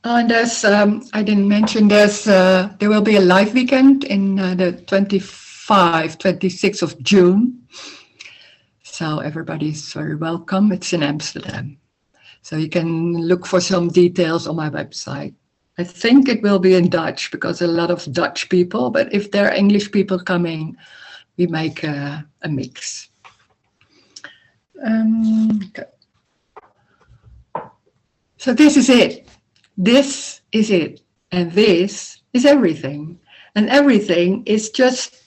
And there's, I didn't mention, there will be a live weekend in the 26th of June. So everybody's very welcome. It's in Amsterdam. So you can look for some details on my website. I think it will be in Dutch because a lot of Dutch people, but if there are English people coming, we make a mix. Okay. So this is it. This is it. And this is everything. And everything is just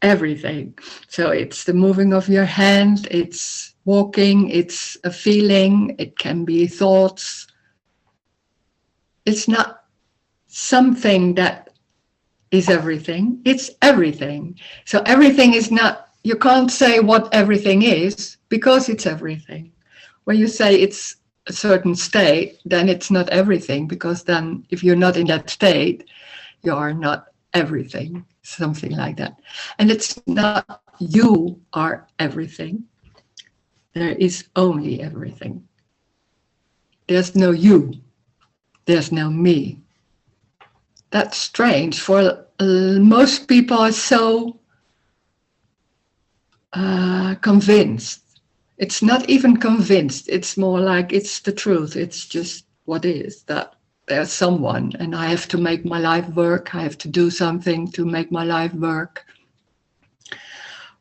everything. So it's the moving of your hand, it's walking, it's a feeling, it can be thoughts. It's not something that is everything, it's everything. So everything is not, you can't say what everything is because it's everything. When you say it's a certain state, then it's not everything, because then if you're not in that state, you are not everything, something like that. And it's not you are everything. There is only everything. There's no you. There's no me. That's strange. For most people are so convinced. It's not even convinced. It's more like it's the truth. It's just what is, that there's someone and I have to make my life work. I have to do something to make my life work.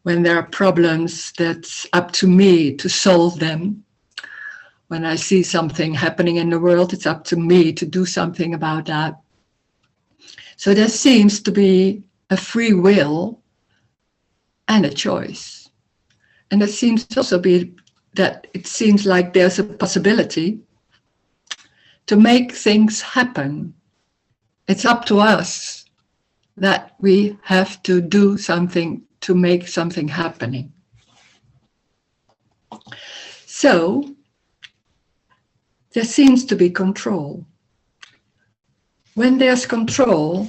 When there are problems, that's up to me to solve them. When I see something happening in the world, it's up to me to do something about that. So there seems to be a free will and a choice. And there seems to also be that it seems like there's a possibility to make things happen. It's up to us that we have to do something to make something happening. So there seems to be control. When there's control,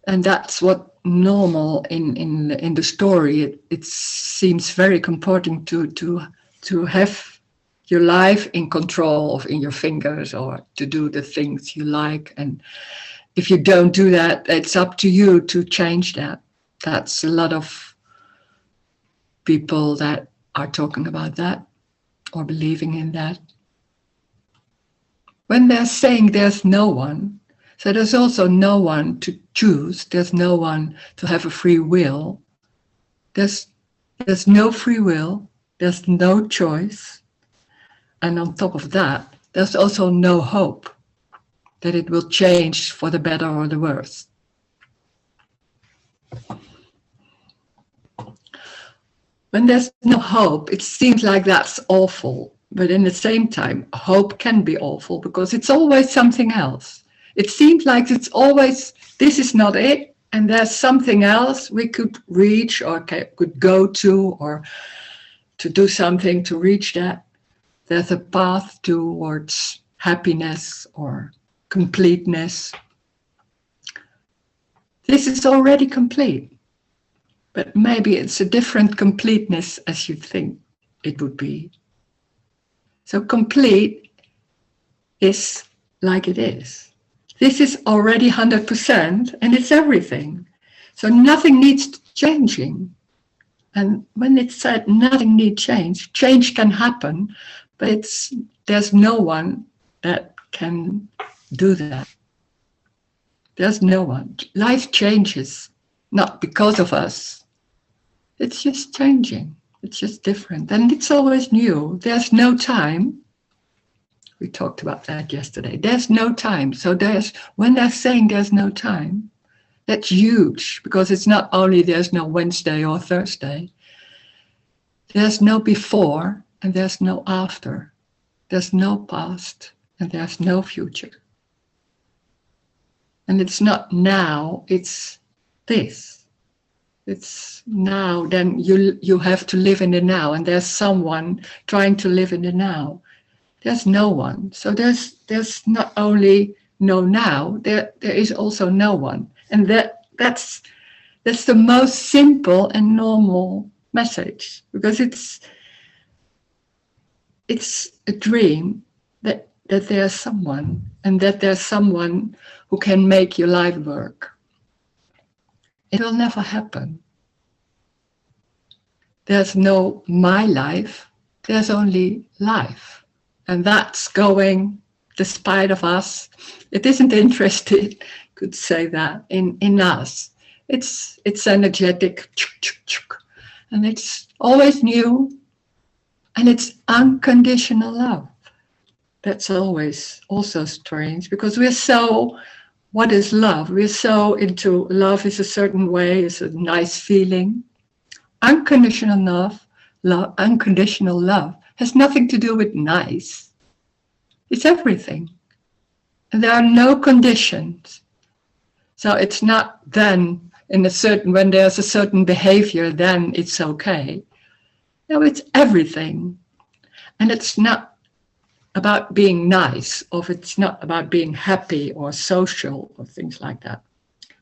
and that's what normal in the story, it seems very comforting to have your life in control of in your fingers, or to do the things you like. And if you don't do that, it's up to you to change that. That's a lot of people that are talking about that or believing in that. When they're saying there's no one, so there's also no one to choose, there's no one to have a free will. There's no free will, there's no choice. And on top of that, there's also no hope that it will change for the better or the worse. When there's no hope, it seems like that's awful. But in the same time, hope can be awful because it's always something else. It seems like it's always, this is not it, and there's something else we could reach or could go to, or to do something to reach that. There's a path towards happiness or completeness. This is already complete, but maybe it's a different completeness as you think it would be. So complete is like it is. This is already 100% and it's everything. So nothing needs changing. And when it's said nothing needs change, change can happen, but there's no one that can do that. There's no one. Life changes, not because of us. It's just changing. It's just different. And it's always new. There's no time. We talked about that yesterday. There's no time. So when they're saying there's no time, that's huge, because it's not only there's no Wednesday or Thursday. There's no before and there's no after. There's no past and there's no future. And it's not now, it's this. It's now, then you have to live in the now, and there's someone trying to live in the now. There's no one. So there's not only no now, there is also no one. And that's the most simple and normal message, because it's a dream that that there's someone, and that there's someone who can make your life work. It will never happen. There's no my life, there's only life. And that's going despite of us. It isn't interested, could say that, in us. It's energetic, and it's always new, and it's unconditional love. That's always also strange, because we're so, what is love? We're so into love is a certain way, it's a nice feeling. Unconditional love has nothing to do with nice. It's everything. And there are no conditions. So it's not then when there's a certain behavior, then it's okay. No, it's everything. And it's not about being nice, or it's not about being happy or social or things like that.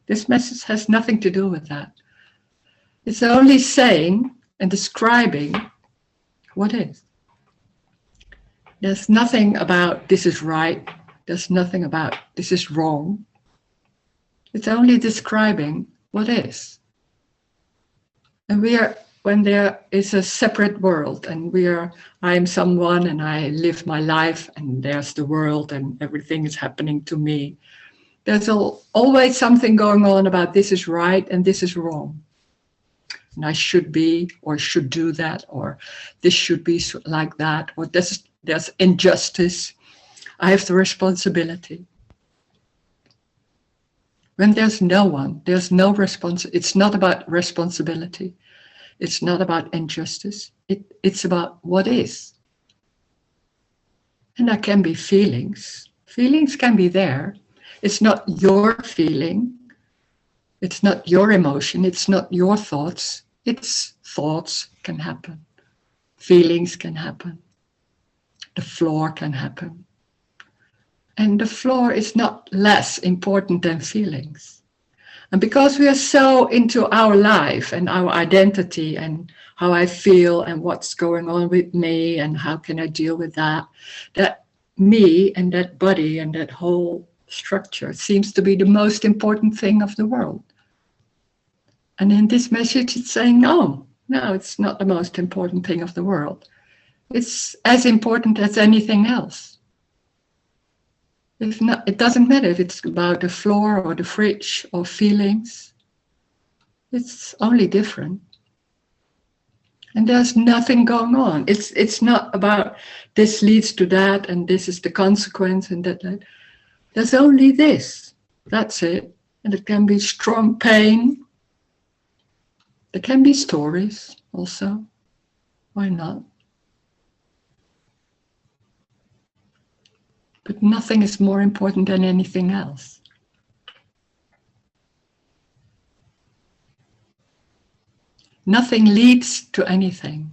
This message has nothing to do with that. It's only saying and describing what is. There's nothing about this is right. There's nothing about this is wrong. It's only describing what is. And when there is a separate world, and I am someone and I live my life, and there's the world and everything is happening to me, there's always something going on about this is right and this is wrong. And I should be, or should do that, or this should be like that, or there's injustice. I have the responsibility. When there's no one, there's no responsibility. It's not about responsibility. It's not about injustice. It's about what is. And there can be feelings. Feelings can be there. It's not your feeling. It's not your emotion. It's not your thoughts. It's thoughts can happen. Feelings can happen. The floor can happen. And the floor is not less important than feelings. And because we are so into our life and our identity and how I feel and what's going on with me and how can I deal with that, that me and that body and that whole structure seems to be the most important thing of the world. And in this message, it's saying, no, it's not the most important thing of the world. It's as important as anything else. It doesn't matter if it's about the floor or the fridge or feelings. It's only different. And there's nothing going on. It's not about this leads to that and this is the consequence and that. There's only this. That's it. And it can be strong pain. There can be stories also. Why not? But nothing is more important than anything else. Nothing leads to anything.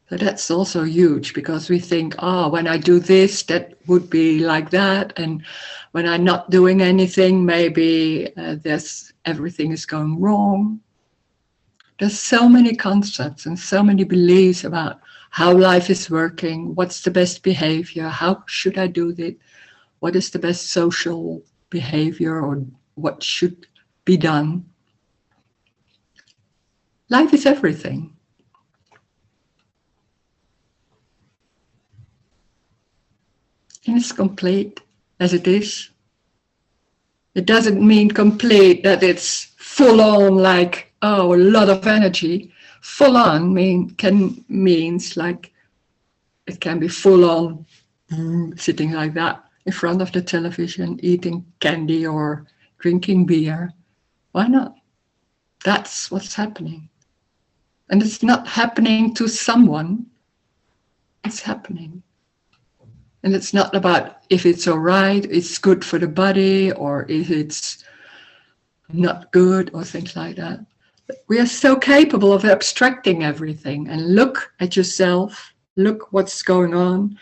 So that's also huge, because we think, when I do this, that would be like that. And when I'm not doing anything, maybe everything is going wrong. There's so many concepts and so many beliefs about how life is working, what's the best behavior, how should I do it, what is the best social behavior, or what should be done. Life is everything. And it's complete as it is. It doesn't mean complete that it's full on like, a lot of energy. Full on means like it can be full on sitting like that in front of the television, eating candy or drinking beer. Why not? That's what's happening. And it's not happening to someone. It's happening. And it's not about if it's all right, it's good for the body, or if it's not good, or things like that. We are so capable of abstracting everything and look at yourself, look what's going on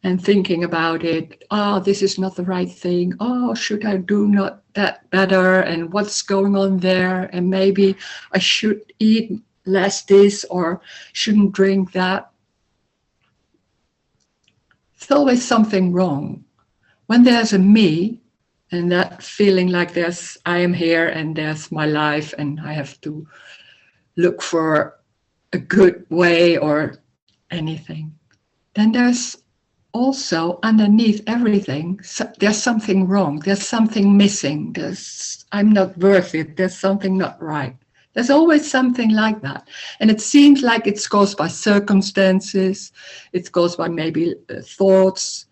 and thinking about it. This is not the right thing. Should I do not that better? And what's going on there? And maybe I should eat less this or shouldn't drink that. there's always something wrong. When there's a me, and that feeling like I am here and there's my life and I have to look for a good way or anything, then there's also underneath everything, there's something wrong, there's something missing, I'm not worth it, there's something not right. There's always something like that. And it seems like it's caused by circumstances, it's caused by maybe thoughts.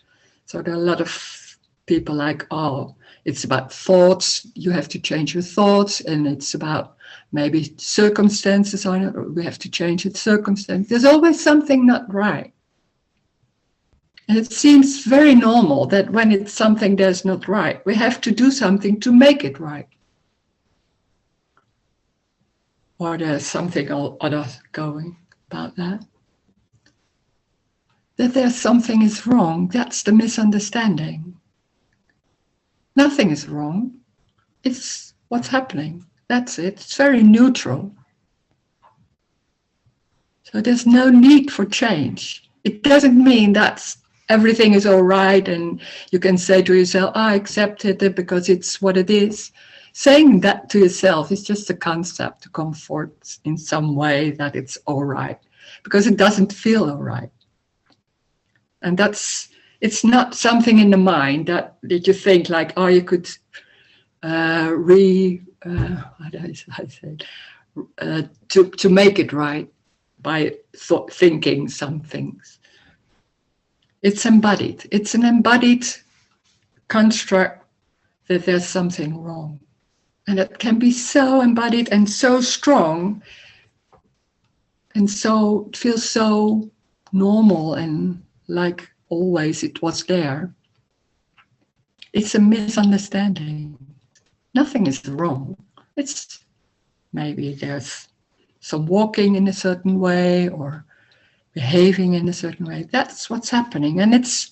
So there are a lot of people like, oh, it's about thoughts, you have to change your thoughts, and it's about maybe circumstances, we have to change the circumstances. There's always something not right. And it seems very normal that when it's something that's not right, we have to do something to make it right. Or there's something other going about that. That there's something is wrong, that's the misunderstanding. Nothing is wrong. It's what's happening. That's it. It's very neutral. So there's no need for change. It doesn't mean that everything is all right and you can say to yourself, I accept it because it's what it is. Saying that to yourself is just a concept to comfort in some way that it's all right, because it doesn't feel all right. And it's not something in the mind that you think like, oh, you could to make it right by thinking some things. It's embodied. It's an embodied construct that there's something wrong. And it can be so embodied and so strong and so it feels so normal and like always it was there. It's a misunderstanding. Nothing is wrong. It's maybe there's some walking in a certain way or behaving in a certain way. That's what's happening. And it's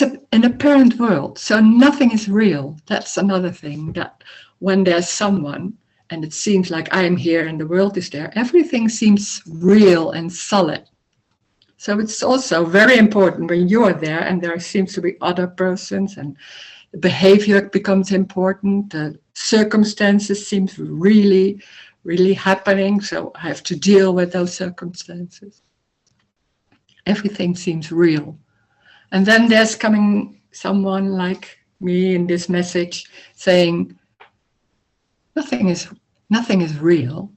an apparent world. So nothing is real. That's another thing, that when there's someone and it seems like I'm here and the world is there, everything seems real and solid. So it's also very important when you are there and there seems to be other persons and the behavior becomes important. The circumstances seems really, really happening. So I have to deal with those circumstances. Everything seems real. And then there's coming someone like me in this message saying, nothing is real.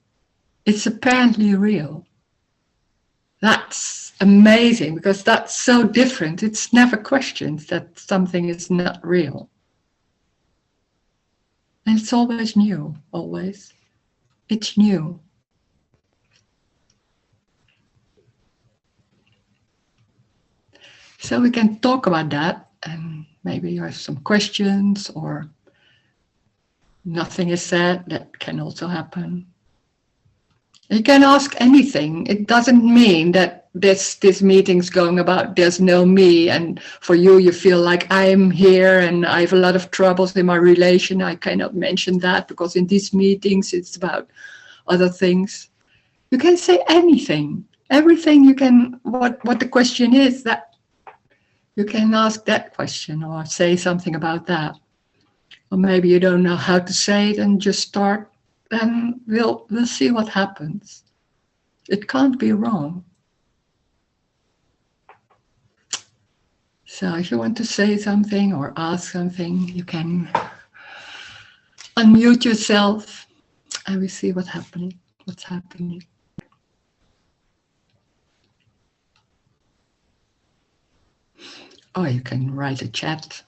It's apparently real. That's amazing because that's so different. It's never questioned that something is not real. And it's always new, always. It's new. So we can talk about that, and maybe you have some questions or nothing is said. That can also happen. You can ask anything. It doesn't mean that this meeting's going about there's no me, and for you feel like I'm here and I have a lot of troubles in my relation. I cannot mention that because in these meetings it's about other things. You can say anything. Everything you can, what the question is, that you can ask that question or say something about that. Or maybe you don't know how to say it and just start, and we'll see what happens. It can't be wrong. So if you want to say something or ask something, you can unmute yourself and we see what's happening. Or you can write a chat.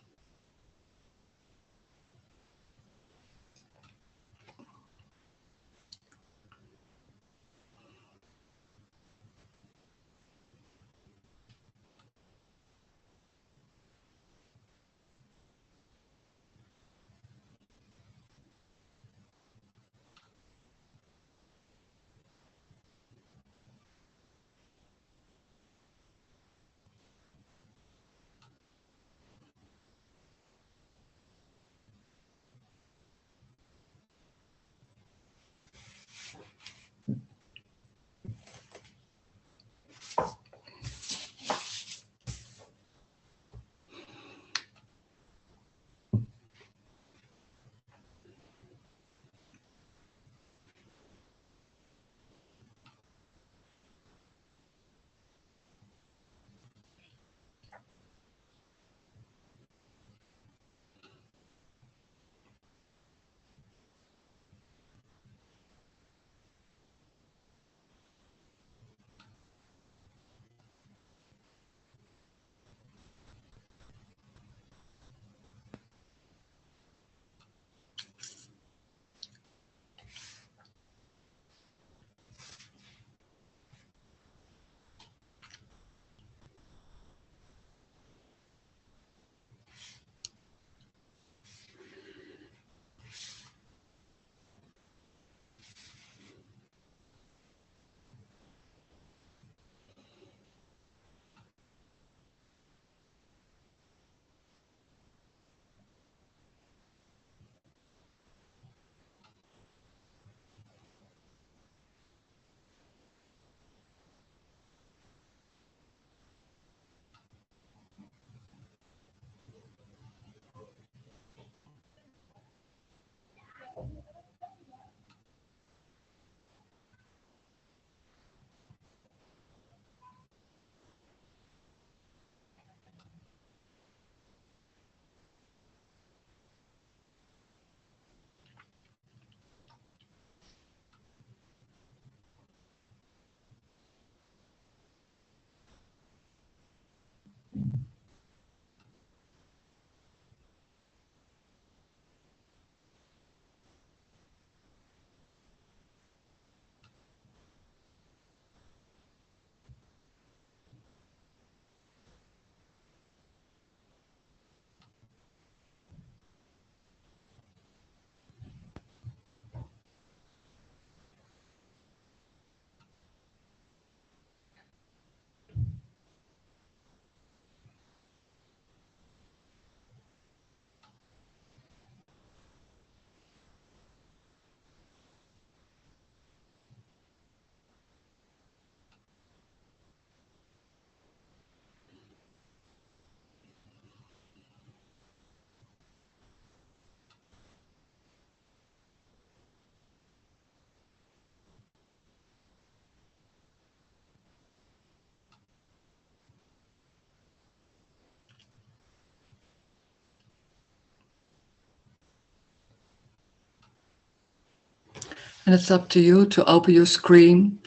And it's up to you to open your screen,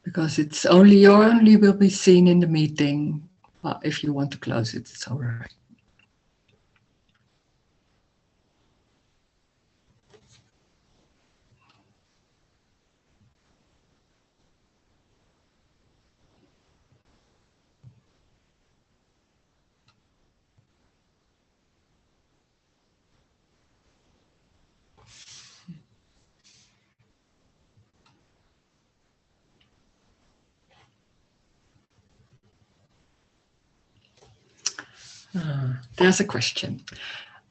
because it's only you only will be seen in the meeting. But if you want to close it, it's all right. There's a question.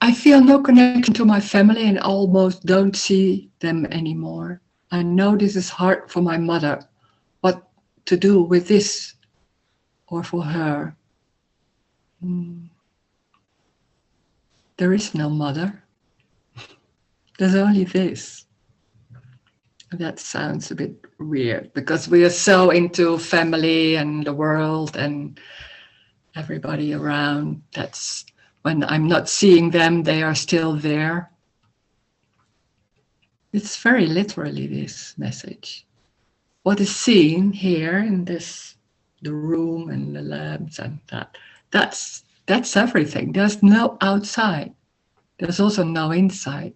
I feel no connection to my family and almost don't see them anymore. I know this is hard for my mother. What to do with this or for her? There is no mother. There's only this. That sounds a bit weird because we are so into family and the world and everybody around. That's when I'm not seeing them, they are still there. It's very literally this message. What is seen here in this, the room and the lamps and that's everything. There's no outside. There's also no inside.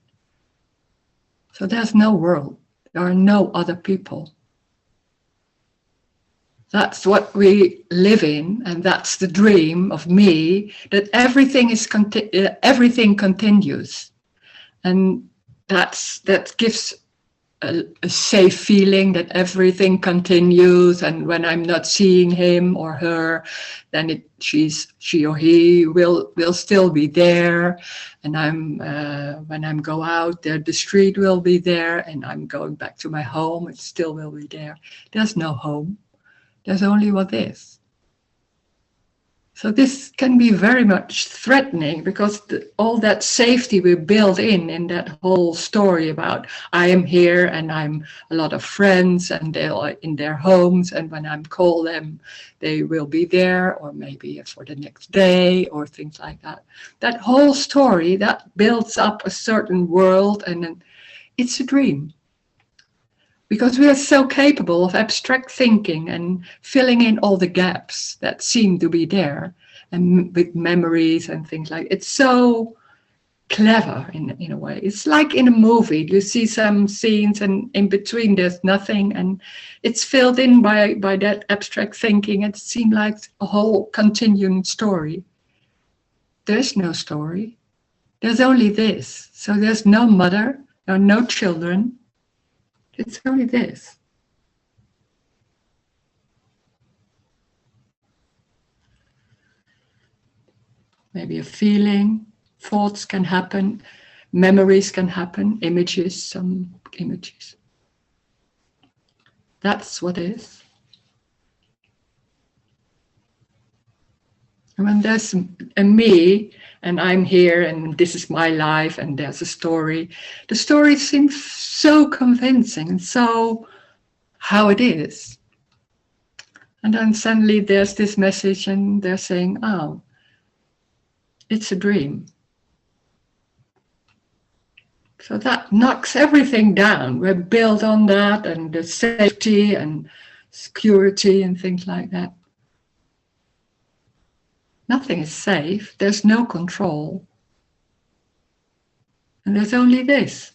So there's no world. There are no other people. That's what we live in, and that's the dream of me, that everything is everything continues, and that gives a safe feeling that everything continues. And when I'm not seeing him or her, then she or he will still be there. And when I'm go out there, the street will be there, and I'm going back to my home, it still will be there. There's no home. There's only what is. So this can be very much threatening, because all that safety we build in that whole story about I am here and I'm a lot of friends and they're in their homes, and when I'm call them, they will be there, or maybe for the next day or things like that. That whole story that builds up a certain world, and then it's a dream. Because we are so capable of abstract thinking and filling in all the gaps that seem to be there, and with memories and things like it's so clever in a way. It's like in a movie, you see some scenes and in between there's nothing, and it's filled in by that abstract thinking. It seems like a whole continuing story. There's no story. There's only this. So there's no mother, there are no children. It's only this. Maybe a feeling, thoughts can happen, memories can happen, images, some images. That's what is. And when there's a me, and I'm here, and this is my life, and there's a story, the story seems so convincing and so how it is. And then suddenly there's this message, and they're saying, oh, it's a dream. So that knocks everything down. We're built on that, and the safety and security and things like that. Nothing is safe. There's no control. And there's only this.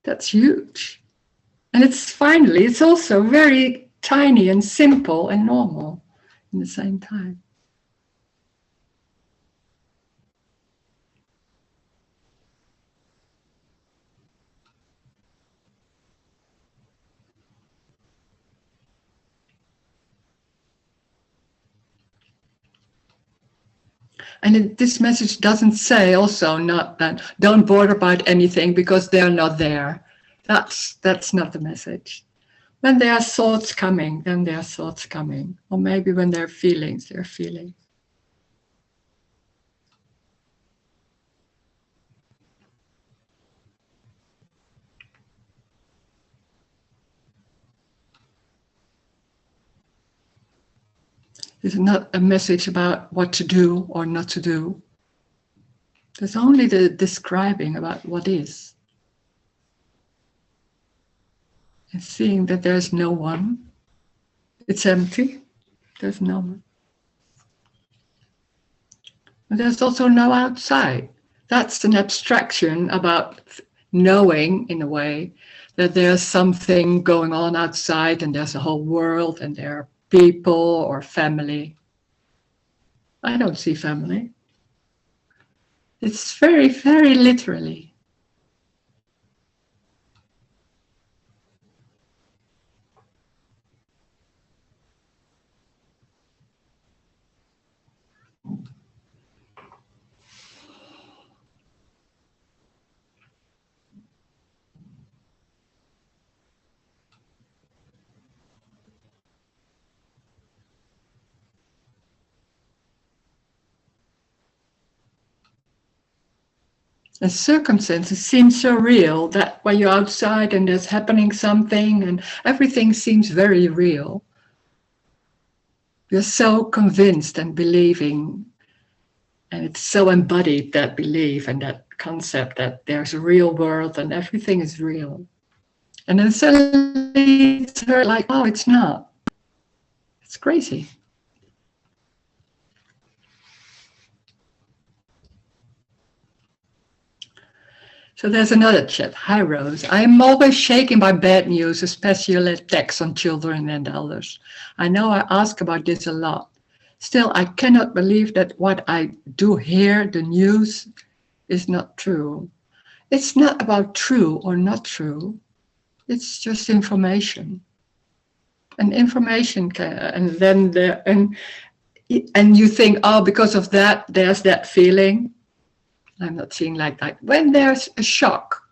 That's huge. And it's also very tiny and simple and normal in the same time. And this message doesn't say also not that don't bother about anything because they're not there. That's not the message. When there are thoughts coming, then there are thoughts coming. Or maybe when there are feelings, there are feelings. It's not a message about what to do or not to do. There's only the describing about what is. and seeing that there's no one. It's empty. There's no one. And there's also no outside. That's an abstraction about knowing, in a way, that there's something going on outside and there's a whole world and there are people or family. I don't see family. It's very, very literally. And circumstances seem so real that when you're outside and there's happening something and everything seems very real, you're so convinced and believing, and it's so embodied, that belief and that concept that there's a real world and everything is real. And then suddenly it's like, oh, it's not. It's crazy. So there's another chat. Hi, Rose. I am always shaken by bad news, especially attacks on children and elders. I know I ask about this a lot. Still, I cannot believe that what I do hear, the news, is not true. It's not about true or not true. It's just information. And information can, and then there, and you think, oh, because of that, there's that feeling. I'm not seeing like that. When there's a shock,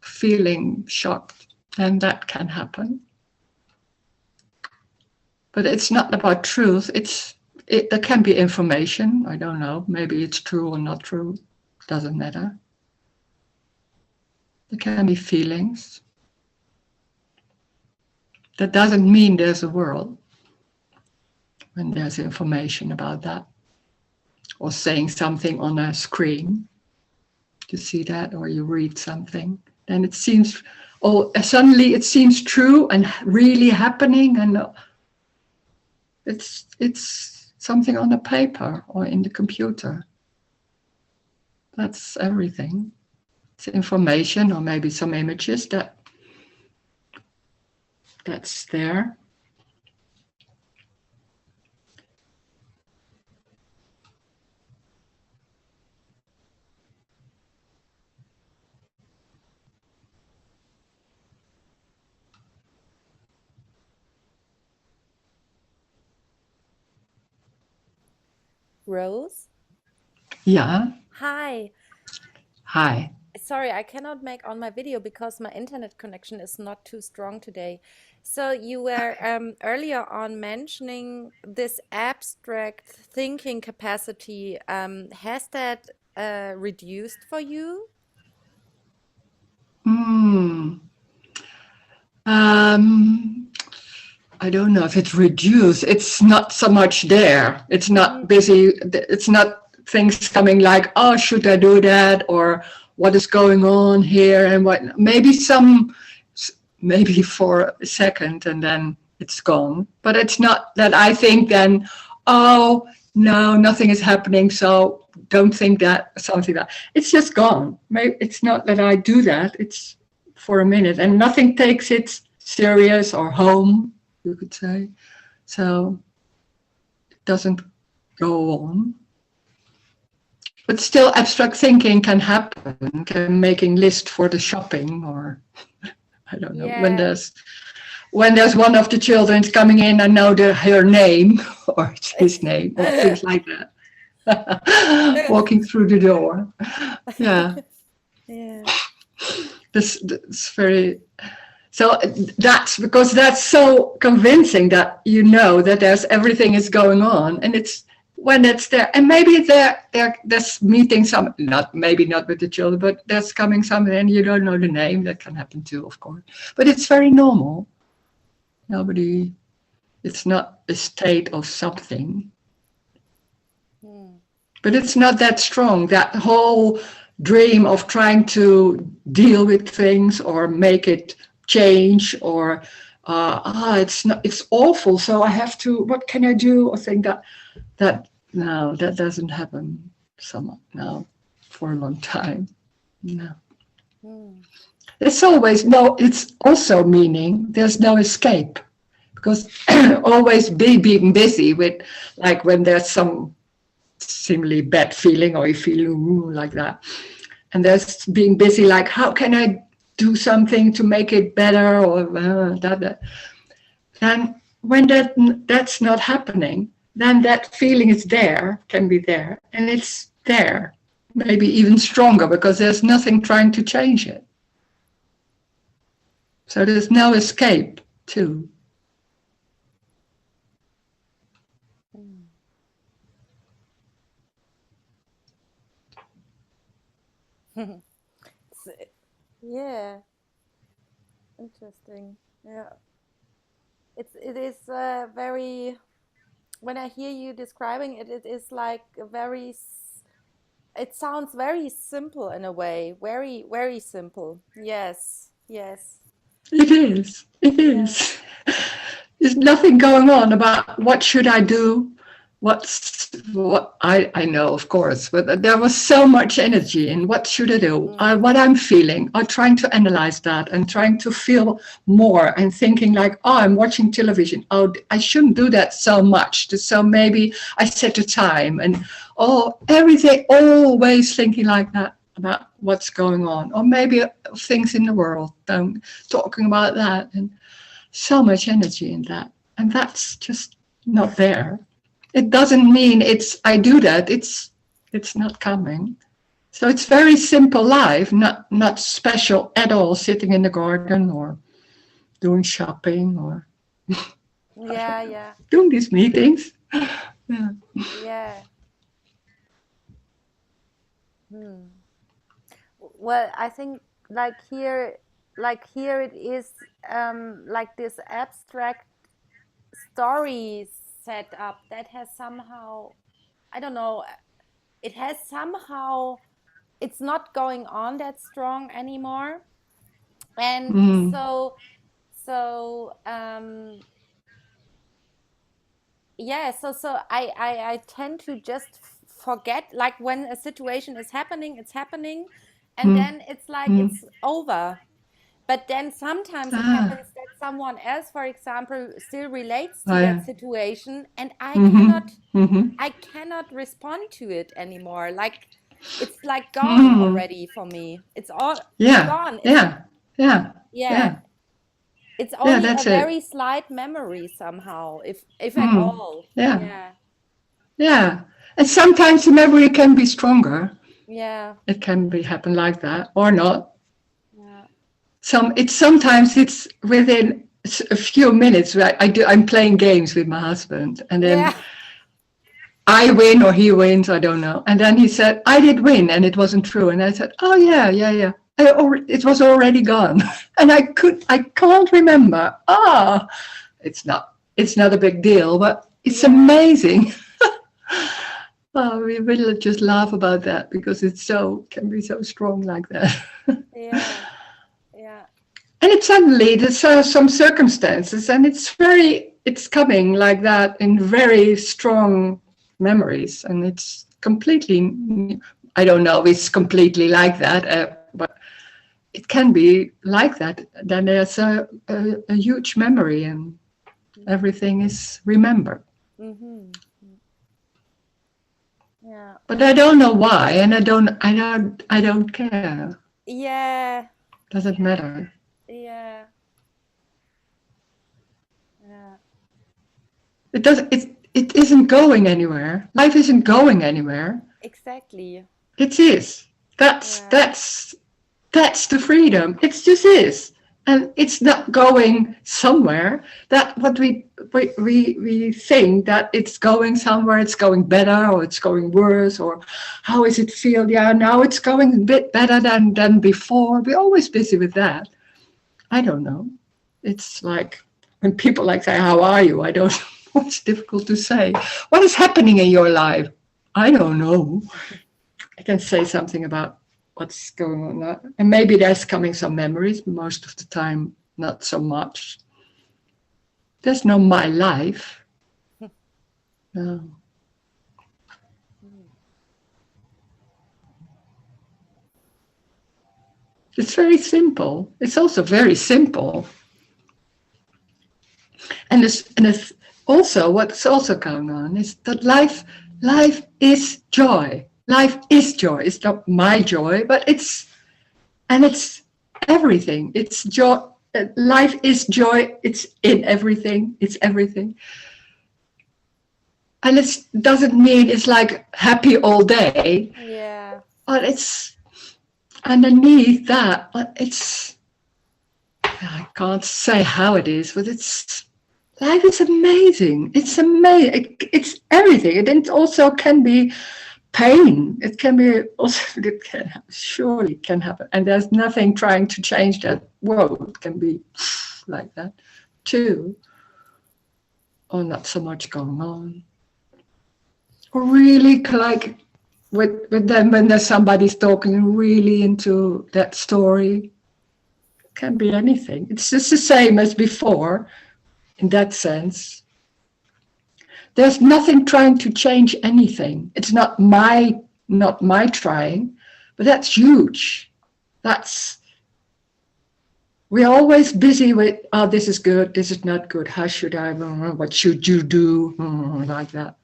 feeling shocked, and that can happen. But it's not about truth. There can be information. I don't know. Maybe it's true or not true. Doesn't matter. There can be feelings. That doesn't mean there's a world when there's information about that. Or saying something on a screen. You see that, or you read something, then it seems, suddenly it seems true and really happening, and it's something on a paper or in the computer. That's everything. It's information or maybe some images that's there. Rose? Yeah. Hi. Hi. Sorry, I cannot make on my video because my internet connection is not too strong today. So you were earlier on mentioning this abstract thinking capacity. Has that reduced for you? I don't know if it's reduced. It's not so much there. It's not busy. It's not things coming like, oh, should I do that? Or what is going on here? And what, maybe for a second and then it's gone. But it's not that I think then, oh, no, nothing is happening. So don't think that, something like that. It's just gone. Maybe it's not that I do that. It's for a minute and nothing takes it serious or home, you could say. So it doesn't go on. But still abstract thinking can happen, making list for the shopping, or I don't know, Yeah. when there's one of the children coming in, I know her name or his name or things like that. Walking through the door. Yeah. Yeah. This very. So that's because that's so convincing that you know that everything is going on, and it's when it's there, and maybe there's meeting some, maybe not with the children, but there's coming something and you don't know the name. That can happen too, of course, but it's very normal. It's not a state of something, but it's not that strong. That whole dream of trying to deal with things or make it change, or it's awful, so I have to, what can I do? Or think that no, that doesn't happen now for a long time. No. It's always no, it's also meaning there's no escape, because always being busy with, like when there's some seemingly bad feeling, or you feel like that, and there's being busy, like how can I do something to make it better, or that. And when that's not happening, then that feeling is there, can be there, and it's there, maybe even stronger, because there's nothing trying to change it. So there's no escape too. Yeah, interesting. Yeah, it is very. When I hear you describing it, it is like a very. It sounds very simple in a way. Very, very simple. Yes, yes. It is. It Yeah. is. There's nothing going on about what should I do, what I know, of course, but there was so much energy in what should I do, what I'm feeling, or trying to analyze that and trying to feel more, and thinking like, oh, I'm watching television. Oh, I shouldn't do that so much. So maybe I set a time, and everything, always thinking like that about what's going on, or maybe things in the world, talking about that, and so much energy in that, and that's just not there. It doesn't mean I do that. It's not coming. So it's very simple life, not special at all. Sitting in the garden, or doing shopping, or Yeah. doing these meetings. Yeah. Yeah. Well, I think like here it is like this abstract story set up that has somehow, I don't know, it has somehow, it's not going on that strong anymore. And so yeah, so I tend to just forget, like when a situation is happening, it's happening, and then it's like it's over. But then sometimes it happens that someone else, for example, still relates to that situation, and I cannot respond to it anymore. Like it's like gone already for me. It's gone. It's yeah. It's only a That's it. very slight memory somehow, if at all. Yeah. Yeah. And sometimes the memory can be stronger. Yeah. It can happen like that, or not. Yeah. Sometimes it's within a few minutes. Right? I'm playing games with my husband, and then I win or he wins, I don't know. And then he said, I did win, and it wasn't true. And I said, oh yeah. It was already gone. And I can't remember. It's not a big deal, but it's amazing. We will just laugh about that, because can be so strong like that. Yeah. And it suddenly, there's some circumstances, and it's coming like that in very strong memories, and it's completely, I don't know if it's completely like that, but it can be like that. Then there's a huge memory, and everything is remembered. Yeah. But I don't know why, and I don't care. Yeah. Doesn't matter. Yeah. It isn't going anywhere. Life isn't going anywhere. Exactly. It is. That's the freedom. It just is. And it's not going somewhere. That what we think that it's going somewhere, it's going better, or it's going worse, or how is it feel? Yeah, now it's going a bit better than before. We're always busy with that. I don't know. It's like when people like say, how are you? I don't know. It's difficult to say. What is happening in your life? I don't know. I can say something about what's going on. And maybe there's coming some memories. Most of the time, not so much. There's no my life. No. It's very simple. It's also very simple. And it's also, what's also going on is that life is joy. Life is joy. It's not my joy, but it's everything. It's joy. Life is joy. It's in everything. It's everything. And it doesn't mean it's like happy all day. Yeah. But it's underneath that. But it's, I can't say how it is, but it's, life is amazing. It's amazing. It's everything. And it also can be pain. It can be also, it can surely can happen. And there's nothing trying to change that. Whoa, it can be like that too. Or not so much going on. Or really like with them when there's somebody's talking really into that story. It can be anything. It's just the same as before in that sense. There's nothing trying to change anything. It's not my trying, but that's huge. We're always busy with, oh, this is good, this is not good, how should I, what should you do, like that.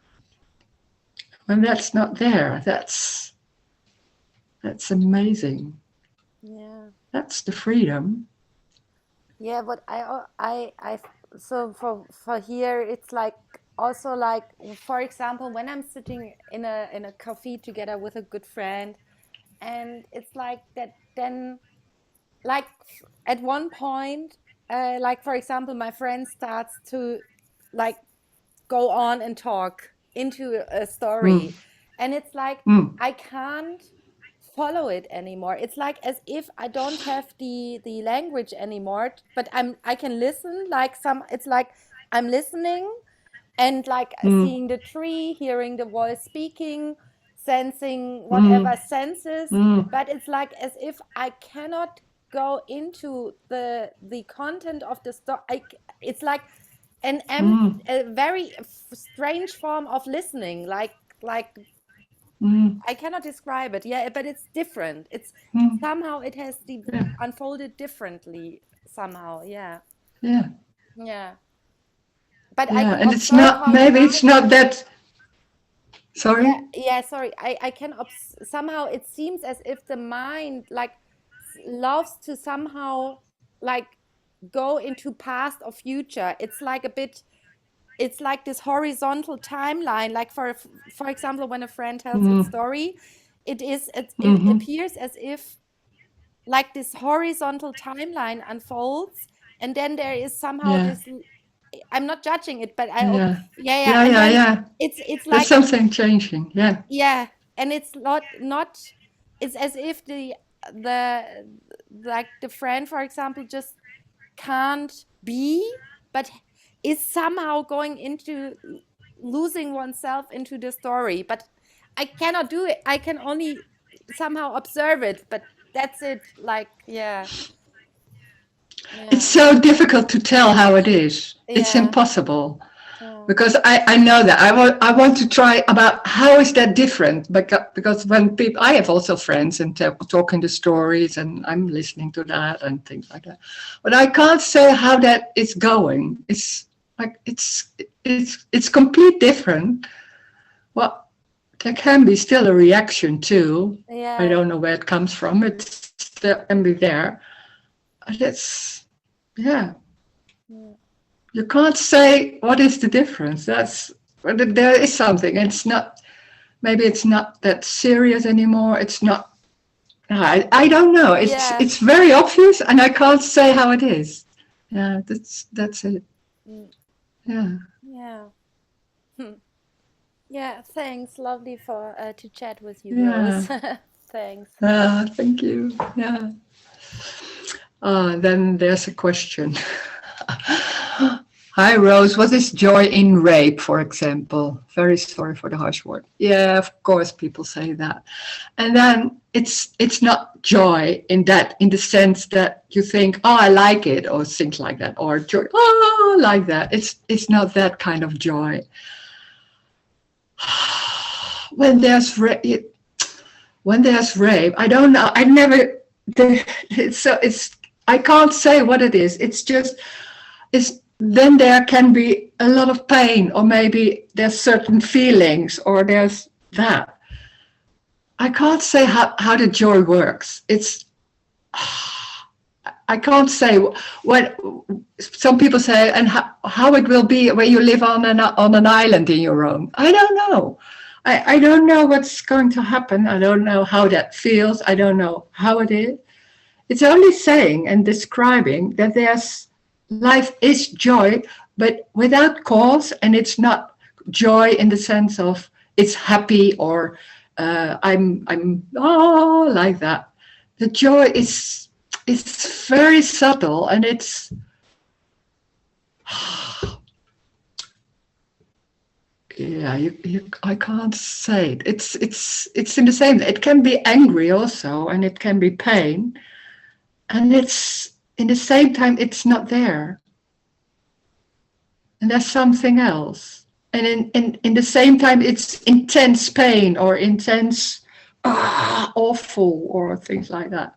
When that's not there, that's amazing. Yeah. That's the freedom. Yeah, but I so for here it's like also like, for example, when I'm sitting in a coffee together with a good friend, and it's like that, then like at one point, like for example, my friend starts to like go on and talk into a story, and it's like I can't follow it anymore. It's like as if I don't have the language anymore, but I can listen, like it's like I'm listening and like seeing the tree, hearing the voice speaking, sensing whatever senses, but it's like as if I cannot go into the content of the story. It's like a very strange form of listening, like I cannot describe it. Yeah, but it's different. It's somehow it has unfolded differently somehow. Yeah. Yeah. Yeah. But I Yeah, can and it's observe not, how the maybe it's mind. not that, sorry? Yeah, sorry. I can somehow it seems as if the mind like loves to somehow like go into past or future. It's like a bit, it's like this horizontal timeline. Like for example, when a friend tells its story, it appears as if like this horizontal timeline unfolds, and then there is somehow Yeah. this. I'm not judging it, but Yeah. yeah, and then Yeah. it's There's like, something changing. Yeah. yeah, and it's not it's as if the like the friend, for example, just can't be, but is somehow going into losing oneself into the story. But I cannot do it. I can only somehow observe it, but that's it. Like, yeah. It's Yeah. so difficult to tell how it is. It's Yeah. impossible. Yeah. Because I know that. I want to try about how is that different? Because when people, I have also friends and talking the stories, and I'm listening to that and things like that. But I can't say how that is going. It's like it's complete different. Well, there can be still a reaction too. Yeah. I don't know where it comes from. It still can be there. But it's, yeah. You can't say what is the difference. There is something. It's not, maybe it's not that serious anymore. It's not, I don't know. It's very obvious, and I can't say how it is. Yeah, that's it. Yeah. Yeah. Yeah, thanks. Lovely for to chat with you, Yeah. Rose. Thanks. Thank you. Yeah. Then there's a question. Hi, Rose. What is joy in rape, for example? Very sorry for the harsh word. Yeah, of course, people say that. And then it's not joy in the sense that you think, oh, I like it, or things like that, or joy, oh, like that. It's not that kind of joy. When there's rape, I don't know. I never. It's I can't say what it is. It's just is then there can be a lot of pain, or maybe there's certain feelings, or there's that. I can't say how the joy works. I can't say what some people say, and how it will be when you live on an island in your own. I don't know. I don't know what's going to happen. I don't know how that feels. I don't know how it is. It's only saying and describing that life is joy, but without cause, and it's not joy in the sense of it's happy, or I'm like that. The joy is very subtle, and it's yeah, I can't say it. It's in the same. It can be angry also, and it can be pain, and it's in the same time it's not there, and there's something else. And in the same time it's intense pain, or intense awful, or things like that.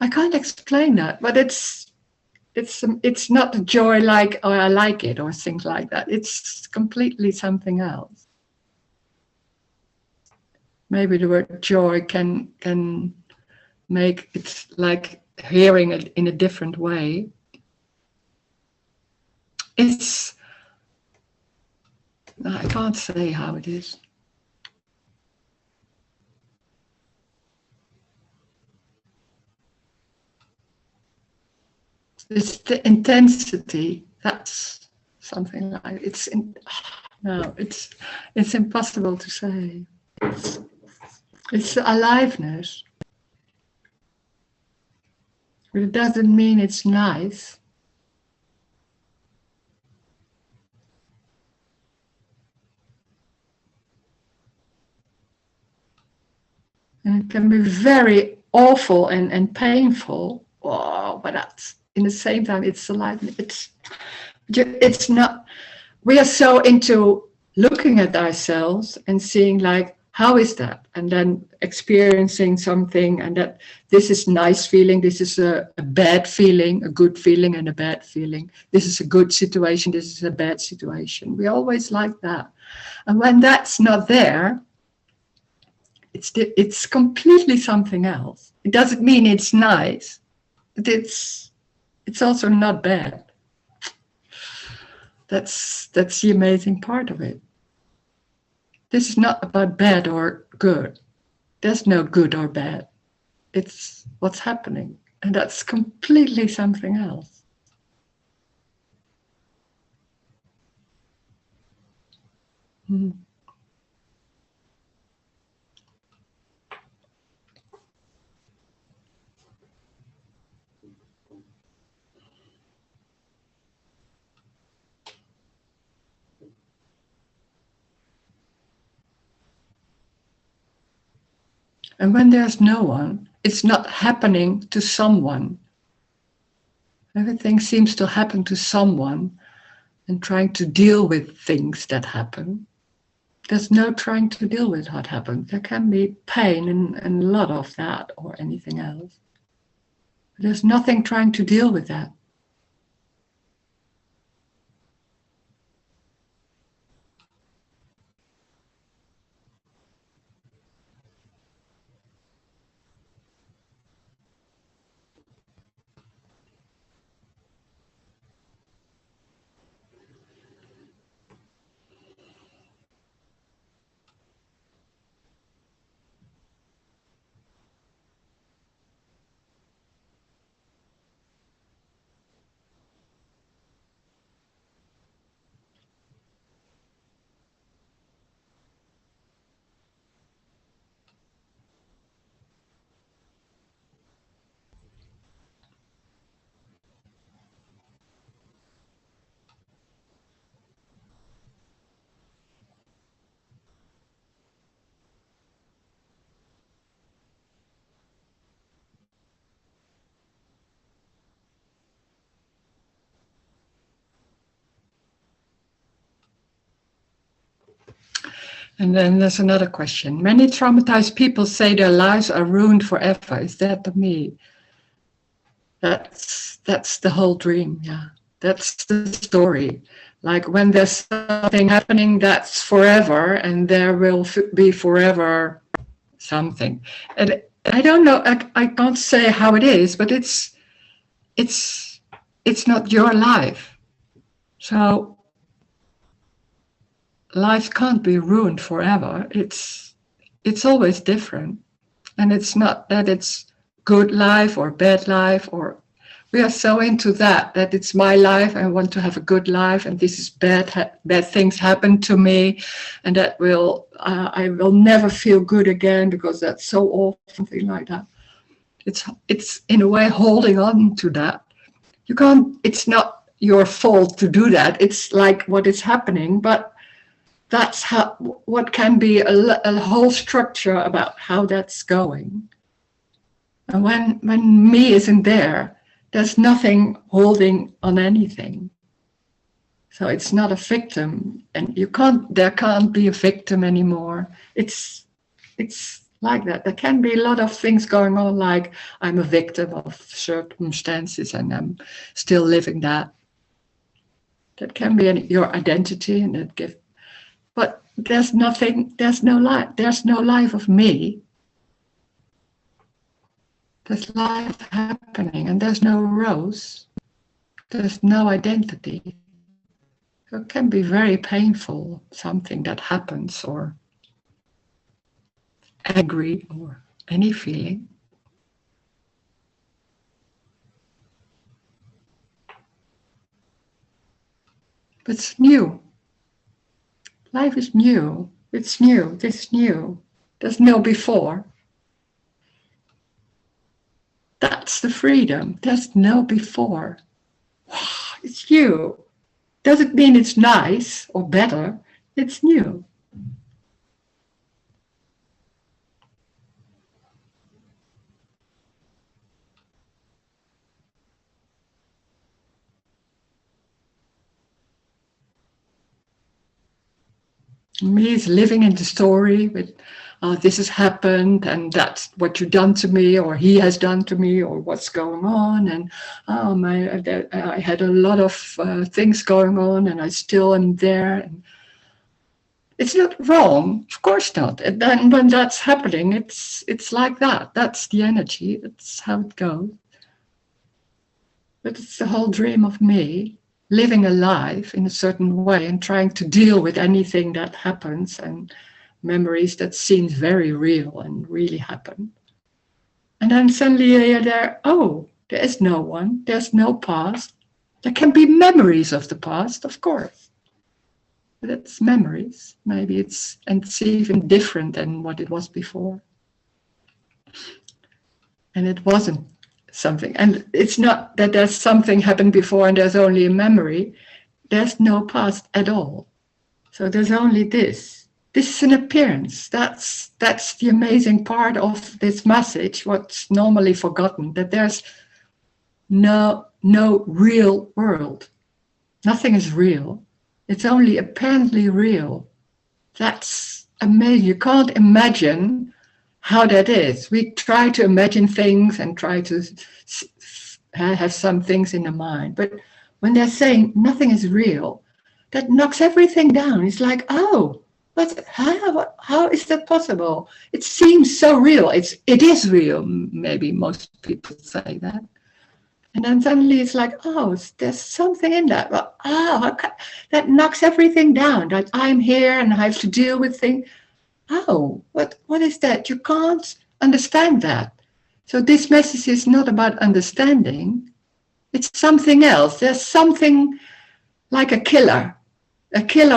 I can't explain that, but it's not a joy like, oh, I like it, or things like that. It's completely something else. Maybe the word joy can make it like hearing it in a different way. I can't say how it is. It's the intensity. That's something like no. It's impossible to say. It's aliveness. But it doesn't mean it's nice. And it can be very awful and painful. Oh, but that's in the same time it's alive. It's not. We are so into looking at ourselves and seeing like, how is that, and then experiencing something, and that this is nice feeling, this is a bad feeling, a good feeling and a bad feeling, this is a good situation, this is a bad situation. We always like that, and when that's not there, it's completely something else. It doesn't mean it's nice, but it's also not bad. That's the amazing part of it. This is not about bad or good. There's no good or bad. It's what's happening, and that's completely something else. Mm. And when there's no one, it's not happening to someone. Everything seems to happen to someone, and trying to deal with things that happen. There's no trying to deal with what happened. There can be pain and a lot of that, or anything else. But there's nothing trying to deal with that. And then there's another question. Many traumatized people say their lives are ruined forever. Is that to me? That's the whole dream, yeah. That's the story. Like when there's something happening, that's forever, and there will be forever something. And I don't know, I can't say how it is, but it's not your life. So life can't be ruined forever. It's always different. And it's not that it's good life or bad life, or we are so into that it's my life. I want to have a good life, and this is bad things happen to me, and that I will never feel good again because that's so awful, something like that. It's in a way holding on to that. You can't. It's not your fault to do that. It's like what is happening, but that's what can be a whole structure about how that's going. And when me isn't there, there's nothing holding on anything. So it's not a victim, and there can't be a victim anymore. It's like that. There can be a lot of things going on, like I'm a victim of circumstances and I'm still living that. That can be your identity, and that gives. But there's no life of me. There's life happening, and there's no Rose. There's no identity. So it can be very painful, something that happens, or angry, or any feeling. But it's new. Life is new. It's new. This is new. There's no before. That's the freedom. There's no before. It's new. Doesn't mean it's nice or better. It's new. Me is living in the story with this has happened, and that's what you've done to me, or he has done to me, or what's going on, and I had a lot of things going on, and I still am there. And it's not wrong, of course not. And then when that's happening, it's like that. That's the energy. That's how it goes. But it's the whole dream of me living a life in a certain way and trying to deal with anything that happens, and memories that seem very real and really happen. And then suddenly you're there, there is no one, there's no past. There can be memories of the past, of course. But it's memories. Maybe it's even different than what it was before. And it wasn't something. And it's not that there's something happened before and there's only a memory. There's no past at all. So there's only this. This is an appearance. That's the amazing part of this message, what's normally forgotten, that there's no real world. Nothing is real. It's only apparently real. That's amazing. You can't imagine how that is. We try to imagine things and try to have some things in the mind. But when they're saying nothing is real, that knocks everything down. It's like, how is that possible? It seems so real. It is real. Maybe most people say that. And then suddenly it's like, there's something in that. But, that knocks everything down. That I'm here and I have to deal with things. What is that? You can't understand that. So this message is not about understanding. It's something else. There's something like a killer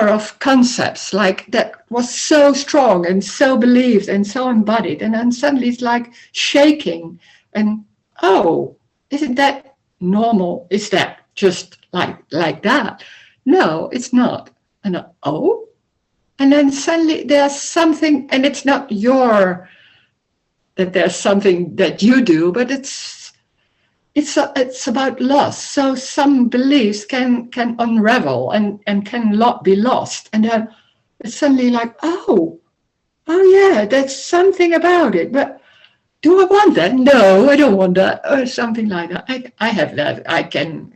of concepts, like that was so strong and so believed and so embodied. And then suddenly it's like shaking. And, isn't that normal? Is that just like that? No, it's not. And and then suddenly there's something, and it's not that there's something that you do, but it's about loss. So some beliefs can unravel and can be lost. And then, it's suddenly like, oh yeah, there's something about it. But do I want that? No, I don't want that, or something like that. I have that. I can.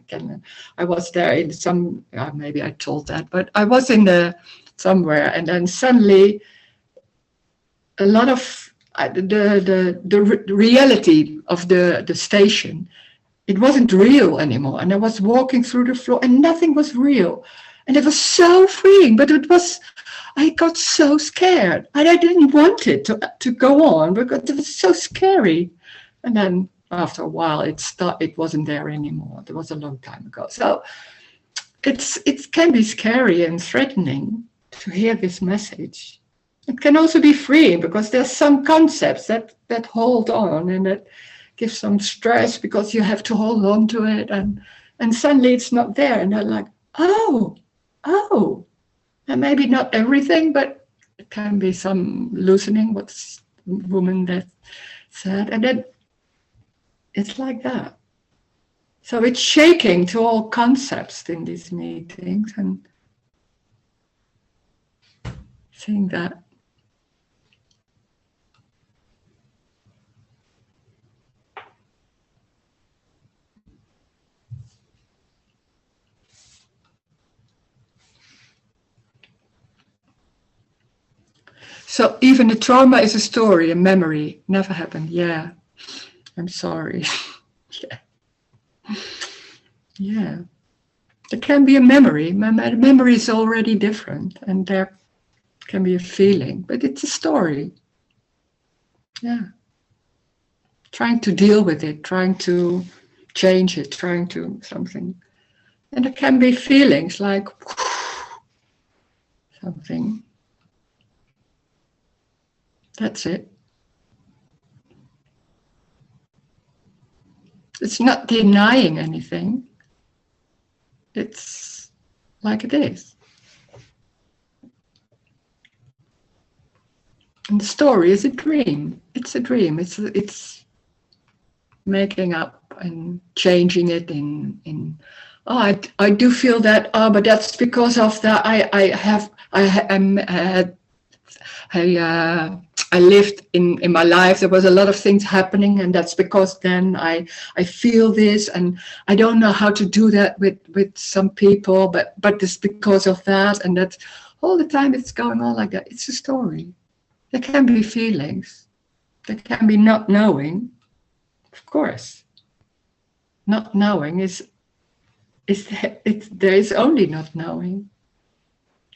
I was there in some. Maybe I told that, but I was in the somewhere, and then suddenly a lot of the reality of the station, it wasn't real anymore. And I was walking through the floor, and nothing was real, and it was so freeing. But it was, I got so scared, and I didn't want it to go on because it was so scary. And then after a while, it wasn't there anymore. It was a long time ago. So it can be scary and threatening to hear this message. It can also be freeing because there's some concepts that hold on and that give some stress because you have to hold on to it, and suddenly it's not there, and they're like, oh, and maybe not everything, but it can be some loosening. What's the woman that said, and then it's like that. So it's shaking to all concepts in these meetings and seeing that. So even the trauma is a story, a memory, never happened. Yeah, I'm sorry. Yeah. Yeah. There can be a memory. Memory is already different, and there can be a feeling, but it's a story. Yeah. Trying to deal with it, trying to change it, trying to something. And there can be feelings like something. That's it. It's not denying anything. It's like it is. And the story is a dream. It's a dream. It's making up and changing it in oh, I do feel that, oh, but that's because of that I lived in my life, there was a lot of things happening, and that's because then I feel this, and I don't know how to do that with some people, but it's because of that, and that's all the time it's going on like that. It's a story. There can be feelings. There can be not knowing, of course. Not knowing there is only not knowing.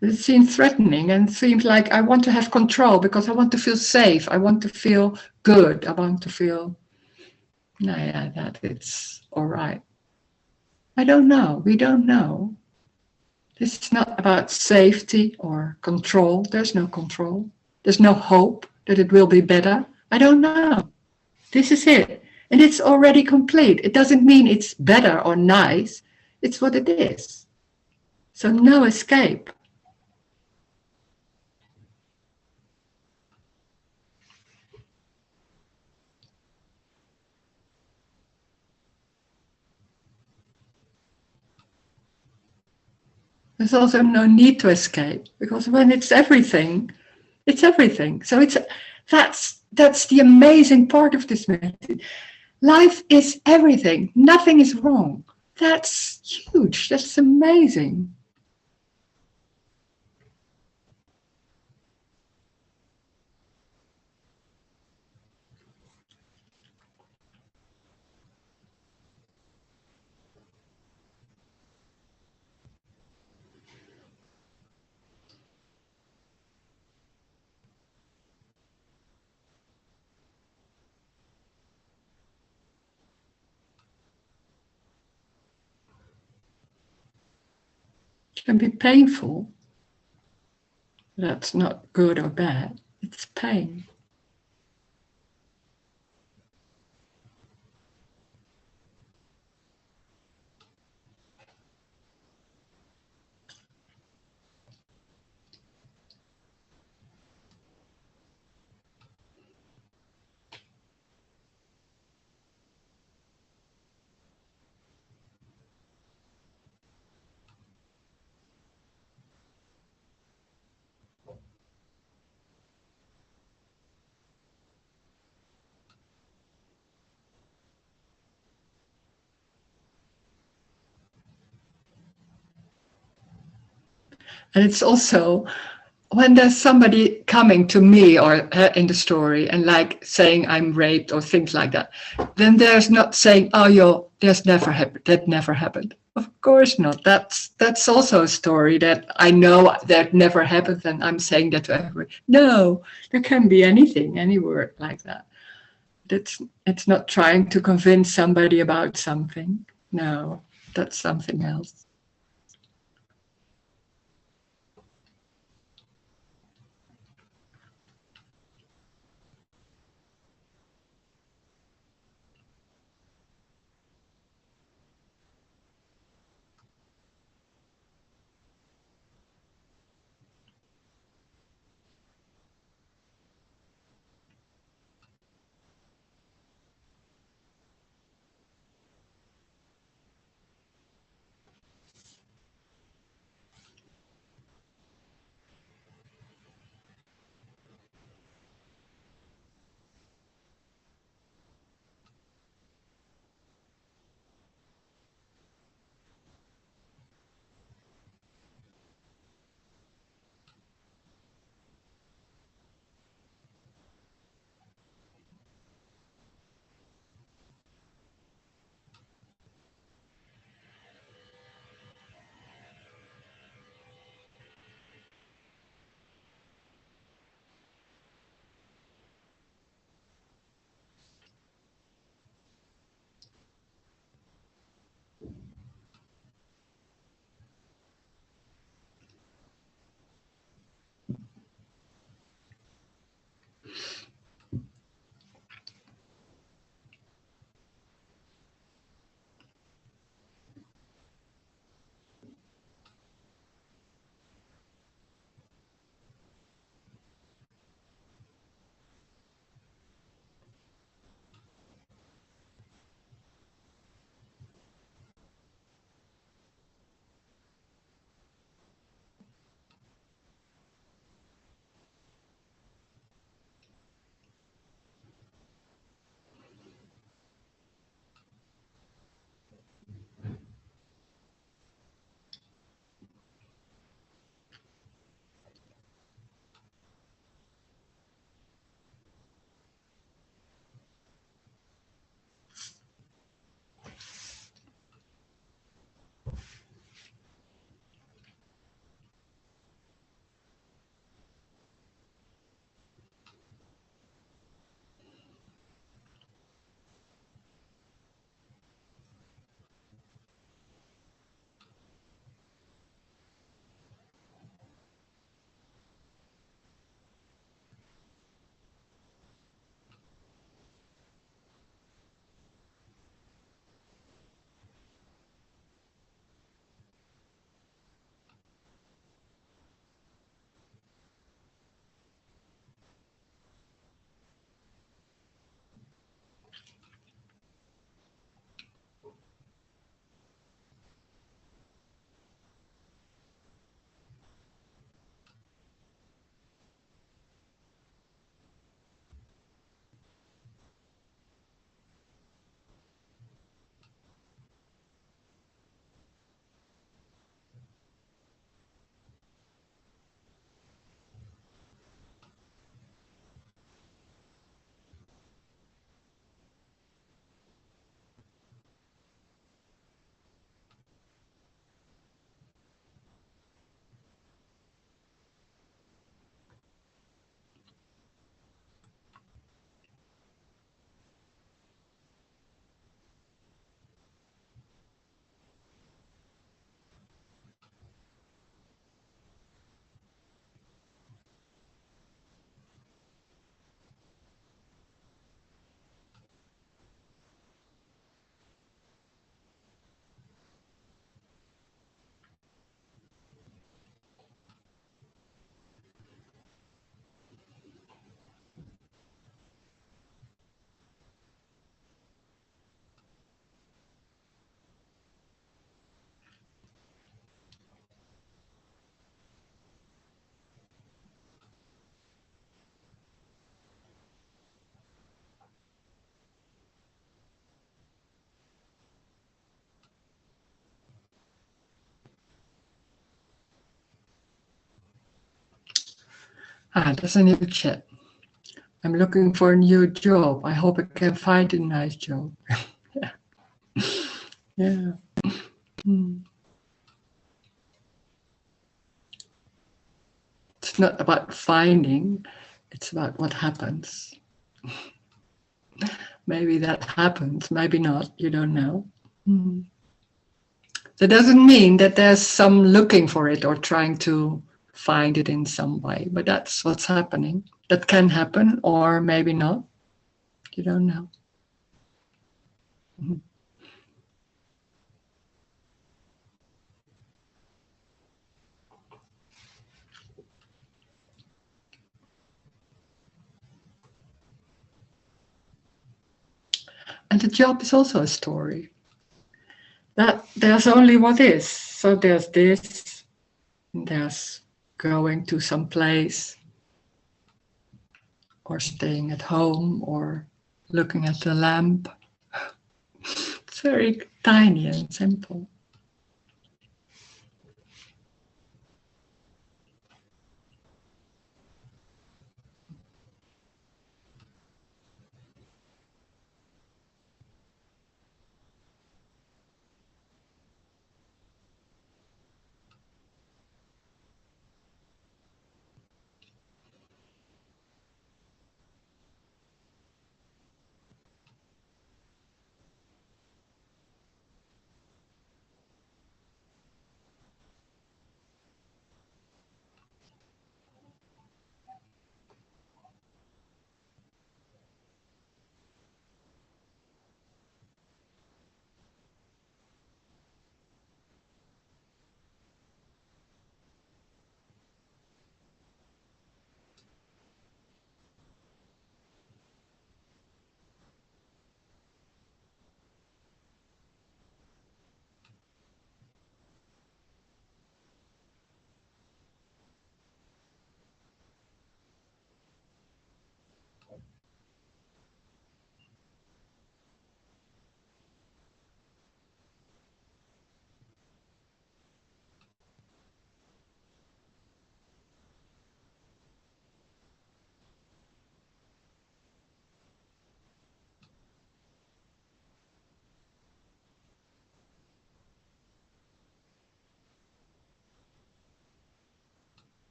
It seems threatening and seems like I want to have control because I want to feel safe. I want to feel good. I want to feel, yeah, that it's all right. I don't know. We don't know. This is not about safety or control. There's no control. There's no hope that it will be better. I don't know. This is it. And it's already complete. It doesn't mean it's better or nice. It's what it is. So no escape. There's also no need to escape because when it's everything, it's everything. So that's the amazing part of this method. Life is everything. Nothing is wrong. That's huge. That's amazing. It can be painful. That's not good or bad. It's pain. And it's also when there's somebody coming to me or in the story and like saying I'm raped or things like that, then there's not saying, oh, that never happened. Of course not. That's also a story that I know that never happened, and I'm saying that to everybody. No, there can be anything, any word like that. It's not trying to convince somebody about something. No, that's something else. There's a new chat. I'm looking for a new job. I hope I can find a nice job. Yeah. Yeah. Mm. It's not about finding, it's about what happens. Maybe that happens, maybe not, you don't know. Mm. That doesn't mean that there's some looking for it or trying to find it in some way, but that's what's happening. That can happen, or maybe not. You don't know. Mhm. And the job is also a story. That there's only what is. So there's this, there's going to some place, or staying at home, or looking at the lamp. It's very tiny and simple.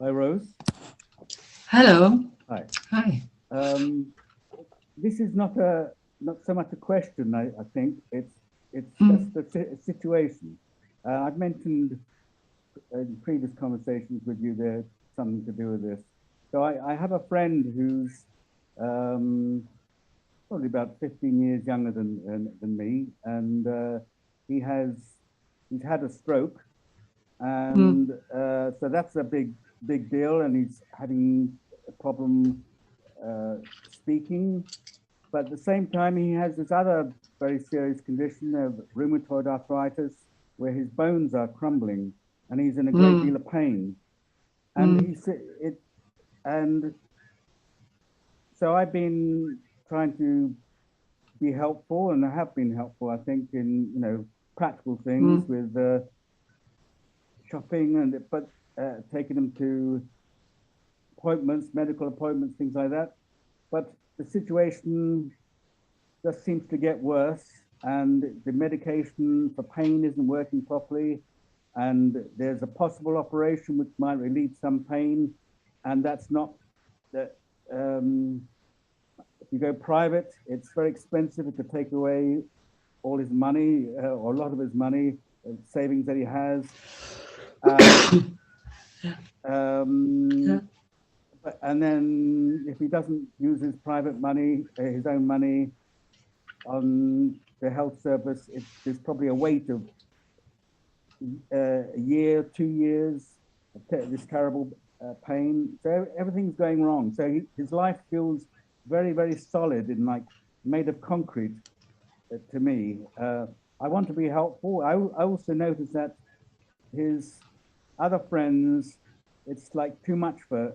Hi, Rose. Hello. Hi. Hi. This is not so much a question. I think it's Mm. just a situation. I've mentioned in previous conversations with you there's something to do with this. So I have a friend who's probably about 15 years younger than me, and he's had a stroke, and so that's a big deal, and he's having a problem speaking. But at the same time, he has this other very serious condition of rheumatoid arthritis, where his bones are crumbling, and he's in a great deal of pain. And he said it, and so I've been trying to be helpful, and I have been helpful, I think, in practical things with shopping, but taking them to appointments, medical appointments, things like that. But the situation just seems to get worse, and the medication for pain isn't working properly, and there's a possible operation which might relieve some pain, and that's not that. If you go private, it's very expensive. It could take away all his money, or a lot of his money, savings that he has. And then if he doesn't use his private money, his own money on the health service, there's probably a wait of a year, 2 years of this terrible pain. So everything's going wrong. So his life feels very, very solid and like made of concrete to me. I want to be helpful. I also noticed that his other friends, it's like too much for,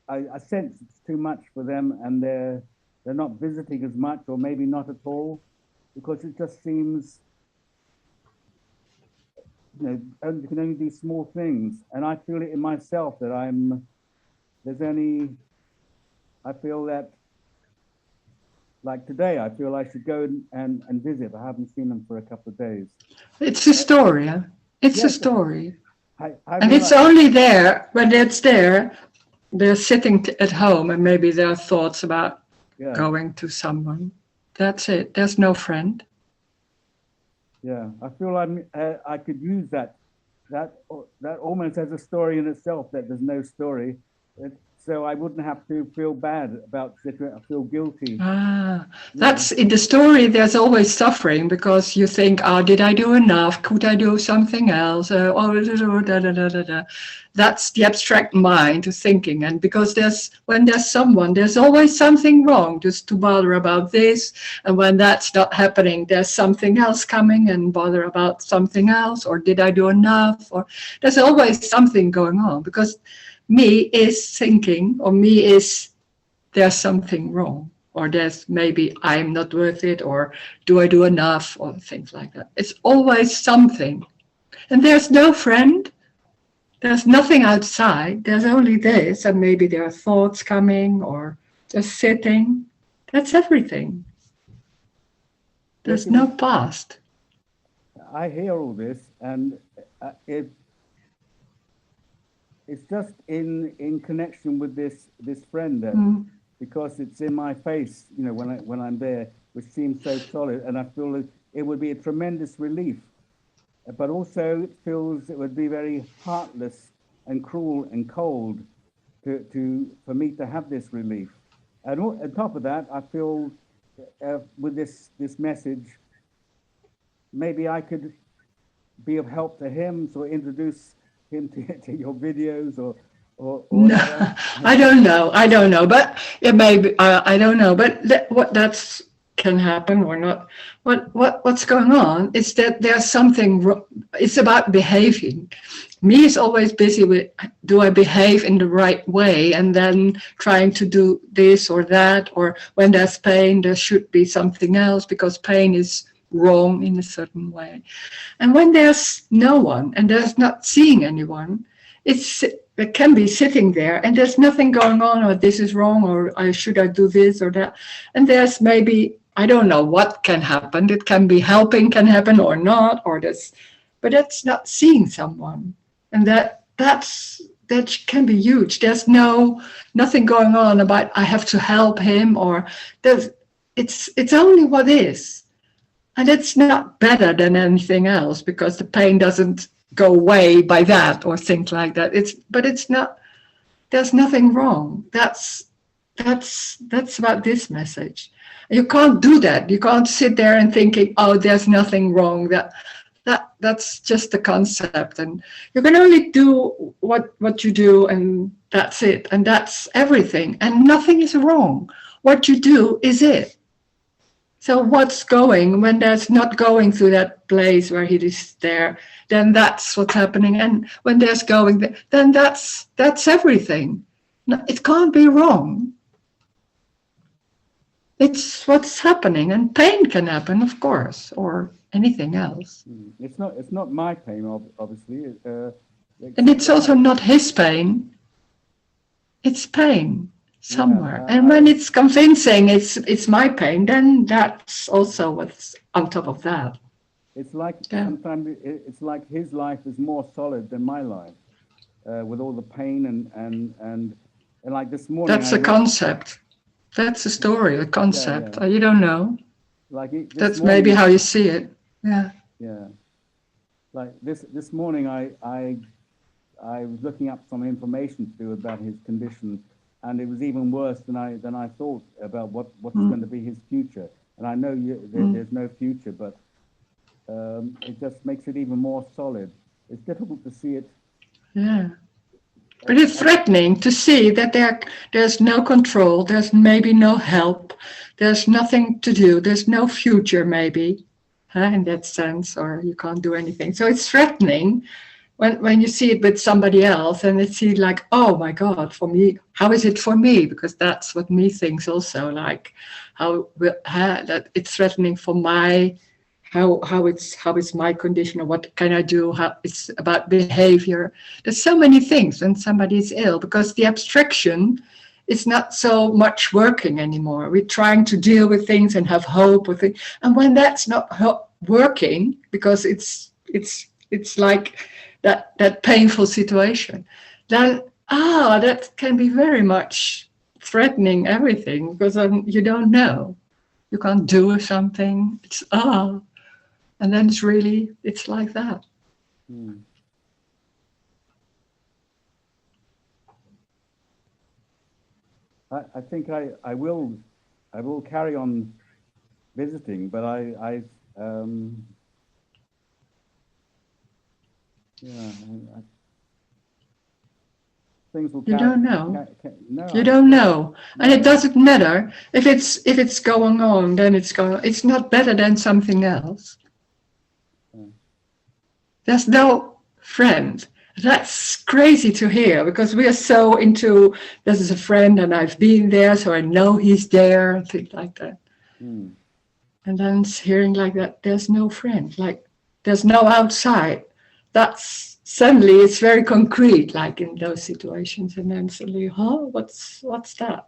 I sense it's too much for them, and they're not visiting as much, or maybe not at all, because it just seems, you can only do small things. And I feel it in myself that I feel that, like today, I feel I should go and visit. I haven't seen them for a couple of days. It's a story, huh? It's a Yes, story. and it's only there, when it's there, they're sitting at home, and maybe there are thoughts about going to someone. That's it. There's no friend. Yeah, I feel I could use that almost as a story in itself, that there's no story. So I wouldn't have to feel bad about it, feel guilty. That's in the story. There's always suffering, because you think, did I do enough? Could I do something else? That's the abstract mind thinking. And because when there's someone, there's always something wrong, just to bother about this. And when that's not happening, there's something else coming and bother about something else. Or did I do enough? Or there's always something going on, because me is thinking, or me is there's something wrong, or there's maybe I'm not worth it, or do I do enough, or things like that. It's always something. And there's no friend. There's nothing outside. There's only this, and maybe there are thoughts coming, or just sitting. That's everything. There's no past. I hear all this, and it's just in connection with this friend, that because it's in my face, when I'm there, which seems so solid, and I feel it would be a tremendous relief, but also it feels it would be very heartless and cruel and cold for me to have this relief. And on top of that, I feel with this message, maybe I could be of help to him, so introduce him to your videos, or no, I don't know, but it maybe I don't know, but that's can happen or not. What's going on is that there's something wrong. It's about behaving. Me is always busy with, do I behave in the right way, and then trying to do this or that, or when there's pain, there should be something else, because pain is wrong in a certain way. And when there's no one, and there's not seeing anyone, it can be sitting there, and there's nothing going on, or this is wrong, or should I do this or that. And there's maybe, I don't know what can happen. It can be helping, can happen or not, but that's not seeing someone. And that's that can be huge. There's nothing going on about I have to help him, or it's only what is. And it's not better than anything else, because the pain doesn't go away by that or things like that. But it's not, there's nothing wrong. That's about this message. You can't do that. You can't sit there and thinking, oh, there's nothing wrong. That's just the concept. And you can only do what you do, and that's it. And that's everything. And nothing is wrong. What you do is it. So what's going, when there's not going through that place where he is there, then that's what's happening. And when there's going there, then that's everything. No, it can't be wrong. It's what's happening, and pain can happen, of course, or anything else. It's not my pain, obviously. And it's also not his pain. It's pain somewhere. Yeah, and when it's convincing it's my pain, then that's also what's on top of that. It's like sometimes it's like his life is more solid than my life, with all the pain and like this morning. That's a concept. That's a story, a concept. Yeah. You don't know. Like that's morning, maybe how you see it. Yeah. Yeah. Like this morning, I was looking up some information to do about his condition, and it was even worse than I thought about what's going to be his future. And I know there's no future, but it just makes it even more solid. It's difficult to see it. Yeah. But it's threatening to see that there's no control, there's maybe no help, there's nothing to do, there's no future maybe, in that sense, or you can't do anything. So it's threatening when you see it with somebody else, and it's like, oh my God, for me, how is it for me? Because that's what me thinks also, like that it's threatening for my, how it's my condition, or what can I do, how it's about behavior. There's so many things when somebody is ill, because the abstraction is not so much working anymore. We're trying to deal with things and have hope with it, and when that's not working, because it's like that painful situation, then that can be very much threatening everything, because you don't know, you can't do something. It's and then it's like that. I think I will carry on visiting, but things will. You don't know. No, you don't know, and it doesn't matter if it's going on. Then it's going. It's not better than something else. There's no friend. That's crazy to hear, because we are so into, this is a friend and I've been there, so I know he's there, and things like that. And then hearing like that, there's no friend, like there's no outside. That's suddenly, it's very concrete, like in those situations. And then suddenly, what's that?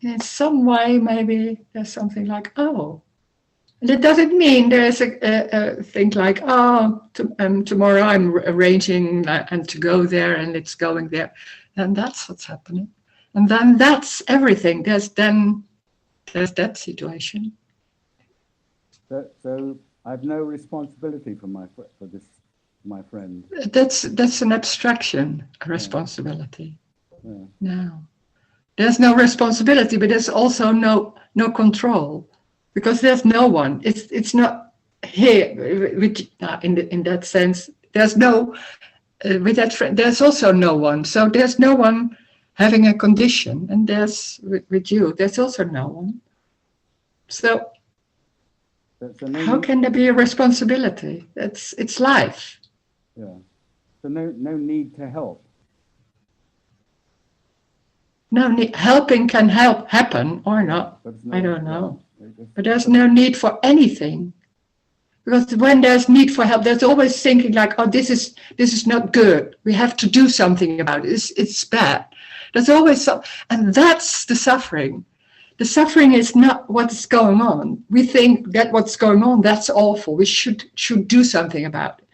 In some way, maybe there's something like, And it doesn't mean there's a thing like, tomorrow I'm arranging and to go there, and it's going there. And that's what's happening. And then that's everything. There's that situation. So I've no responsibility for my friend. That's an abstraction, a responsibility. Yeah. No. There's no responsibility, but there's also no control. Because there's no one. It's not here. In that sense, there's no with that friend. There's also no one. So there's no one having a condition, and there's with you. There's also no one. So how can there be a responsibility? It's life. Yeah. So no need to help. No need. Helping can happen or not. I don't know. But there's no need for anything, because when there's need for help, there's always thinking like, this is not good. We have to do something about it. It's bad. There's always and that's the suffering. The suffering is not what's going on. We think that what's going on, that's awful. We should do something about it.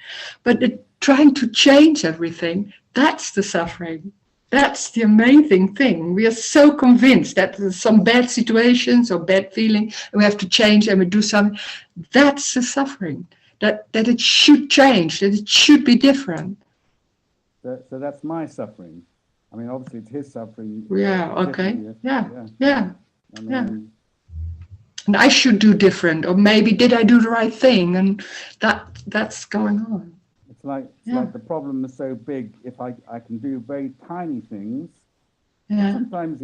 But trying to change everything, That's the suffering. That's the amazing thing. We are so convinced that there's some bad situations or bad feeling, and we have to change and we do something. That's the suffering. That it should change, that it should be different. So that's my suffering. I mean, obviously it's his suffering. Yeah, okay. differently. Yeah. I mean, And I should do different, or maybe did I do the right thing? And that's going on. it's like the problem is so big. If I can do very tiny things, Yeah. sometimes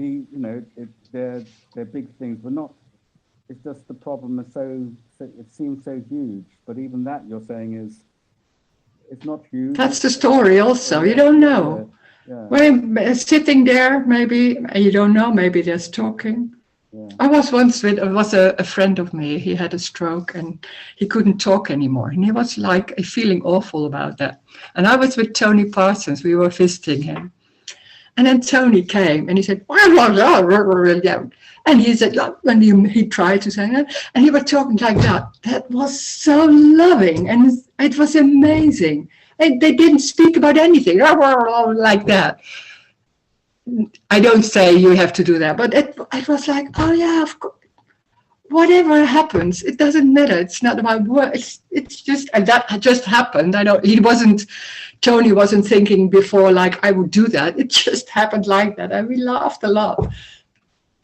they're big things, but not. It's just the problem is so it seems so huge. But even that you're saying is it's not huge. That's the story also. You don't know. We're sitting there, maybe, you don't know, maybe there's talking. Yeah. I was once with, it was a friend of me, he had a stroke and he couldn't talk anymore. And he was like feeling awful about that. And I was with Tony Parsons, we were visiting him. And then Tony came and he said, and he said, when he tried to say that, and he was talking like that. That was so loving and it was amazing. And they didn't speak about anything like that. I don't say you have to do that, but it was like, oh yeah, of course. Whatever happens, it doesn't matter. It's not about words. It's just, and that just happened. I know Tony wasn't thinking before like I would do that. It just happened like that. And we laughed a lot.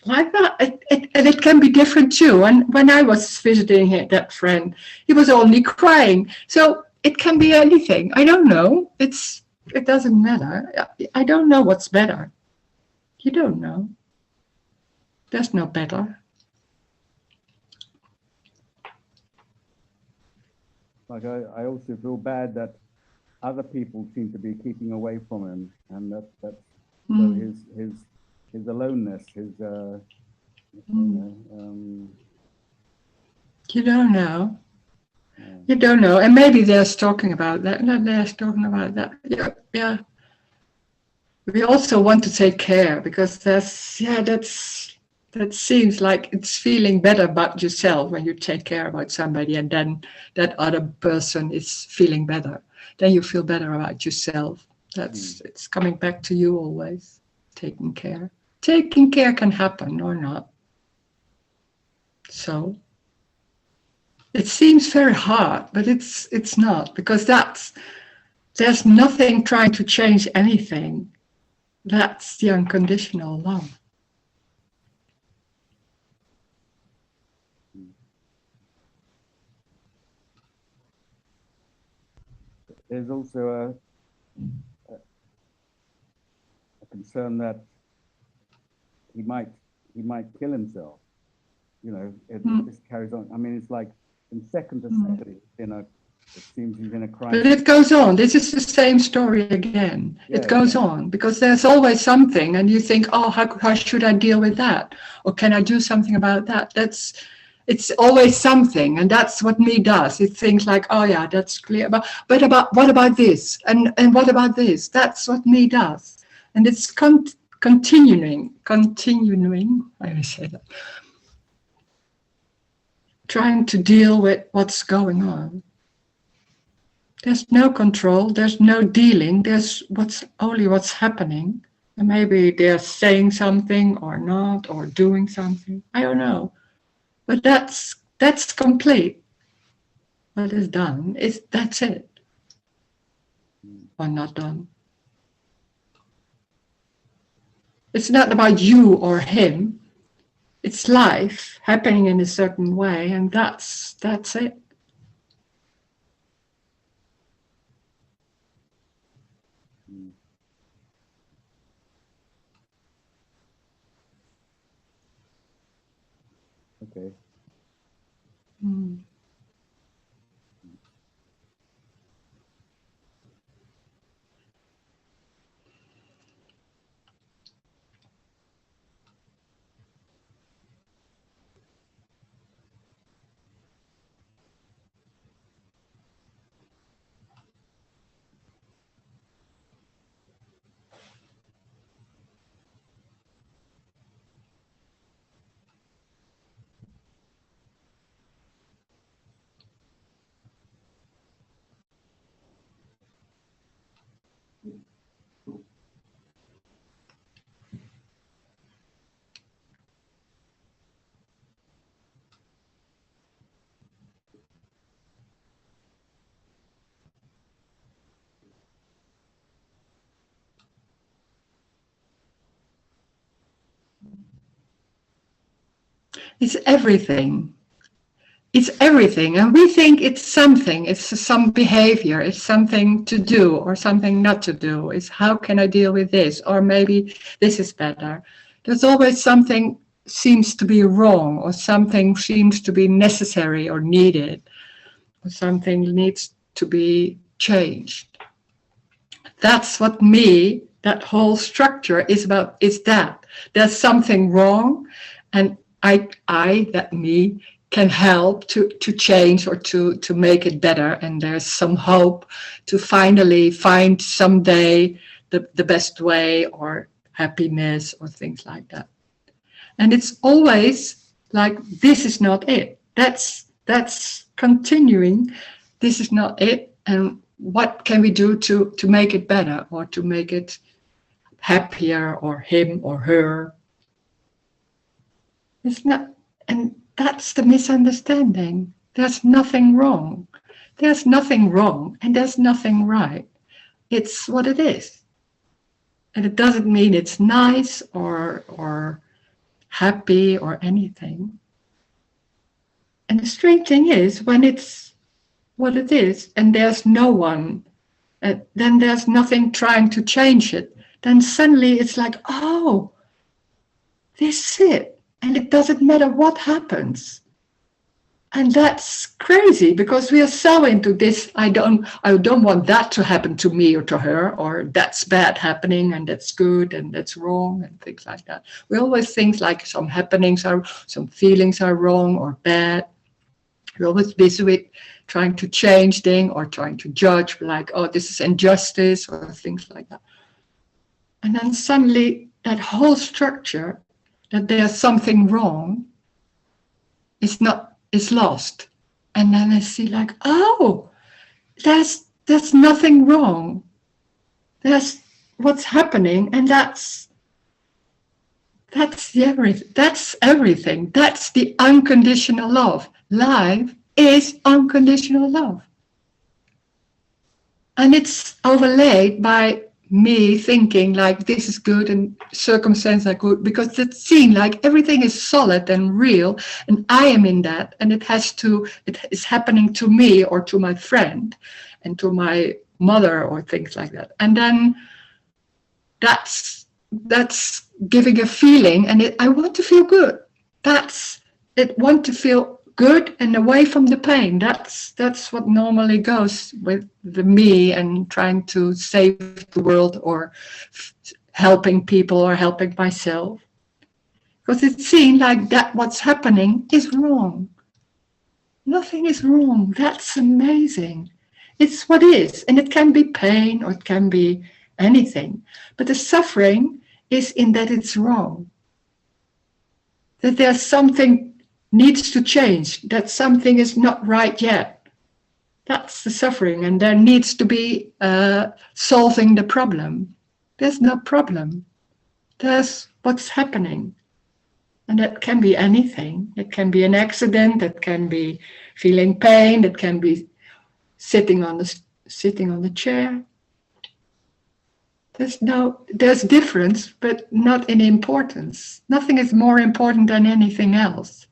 Like that. And it can be different too. And when I was visiting that friend, he was only crying. So it can be anything. I don't know. It doesn't matter. I don't know what's better. You don't know. There's no better. Like I also feel bad that other people seem to be keeping away from him, and that's so his aloneness, his you don't know. You don't know, and maybe there's talking about that. And there's talking about that. Yeah. We also want to take care because that seems like it's feeling better about yourself when you take care about somebody, and then that other person is feeling better. Then you feel better about yourself. It's coming back to you always. Taking care. Taking care can happen or not. So it seems very hard, but it's not, because there's nothing trying to change anything. That's the unconditional love. There's also a concern that he might kill himself. If this carries on. I mean, it's like in second to second, it seems he's in a crisis. But it goes on. This is the same story again. It goes on because there's always something, and you think, oh, how should I deal with that? Or can I do something about that? It's always something, and that's what me does. It thinks like, oh yeah, that's clear. But what about this? And what about this? That's what me does. And it's continuing. I will say that. Trying to deal with what's going on. There's no control, there's no dealing, there's only what's happening. And maybe they're saying something or not, or doing something. I don't know. But that's complete. What is done, that's it. Or not done. It's not about you or him. It's life happening in a certain way, and that's it. Okay. It's everything. It's everything. And we think it's something. It's some behavior. It's something to do or something not to do. It's how can I deal with this? Or maybe this is better. There's always something seems to be wrong, or something seems to be necessary or needed, or something needs to be changed. That's what that whole structure is about, is that. There's something wrong, and that me, can help to change or to make it better. And there's some hope to finally find someday the best way, or happiness, or things like that. And it's always like, this is not it. That's continuing. This is not it. And what can we do to make it better, or to make it happier, or him or her? It's not, and that's the misunderstanding. There's nothing wrong. There's nothing wrong, and there's nothing right. It's what it is. And it doesn't mean it's nice or happy or anything. And the strange thing is, when it's what it is, and there's no one, then there's nothing trying to change it, then suddenly it's like, oh, this is it. And it doesn't matter what happens. And that's crazy, because we are so into this, I don't want that to happen to me or to her, or that's bad happening and that's good and that's wrong and things like that. We always think like some feelings are wrong or bad. We're always busy with trying to change things or trying to judge, like, oh, this is injustice or things like that. And then suddenly that whole structure, that there's something wrong, is lost. And then I see like, oh, there's nothing wrong. There's what's happening, and that's everything. That's the unconditional love. Life is unconditional love. And it's overlaid by me thinking like this is good and circumstances are good, because it seems like everything is solid and real, and I am in that, and it is happening to me or to my friend and to my mother or things like that. And then that's giving a feeling, and I want to feel good. Want to feel good and away from the pain. That's what normally goes with the me and trying to save the world, or helping people, or helping myself. Because it seems like that what's happening is wrong. Nothing is wrong. That's amazing. It's what is, and it can be pain or it can be anything. But the suffering is in that it's wrong. That there's something needs to change, that something is not right yet. That's the suffering, and there needs to be solving the problem. There's no problem. There's what's happening. And that can be anything. It can be an accident, it can be feeling pain, it can be sitting on the chair. There's difference, but not in importance. Nothing is more important than anything else.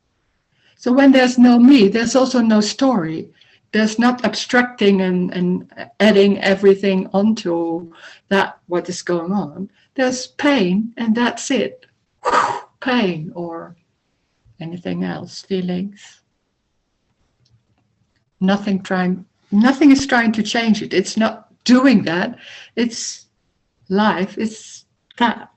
So when there's no me, there's also no story. There's not abstracting and adding everything onto that, what is going on. There's pain, and that's it. Pain or anything else, feelings. Nothing is trying to change it. It's not doing that. It's life. It's that.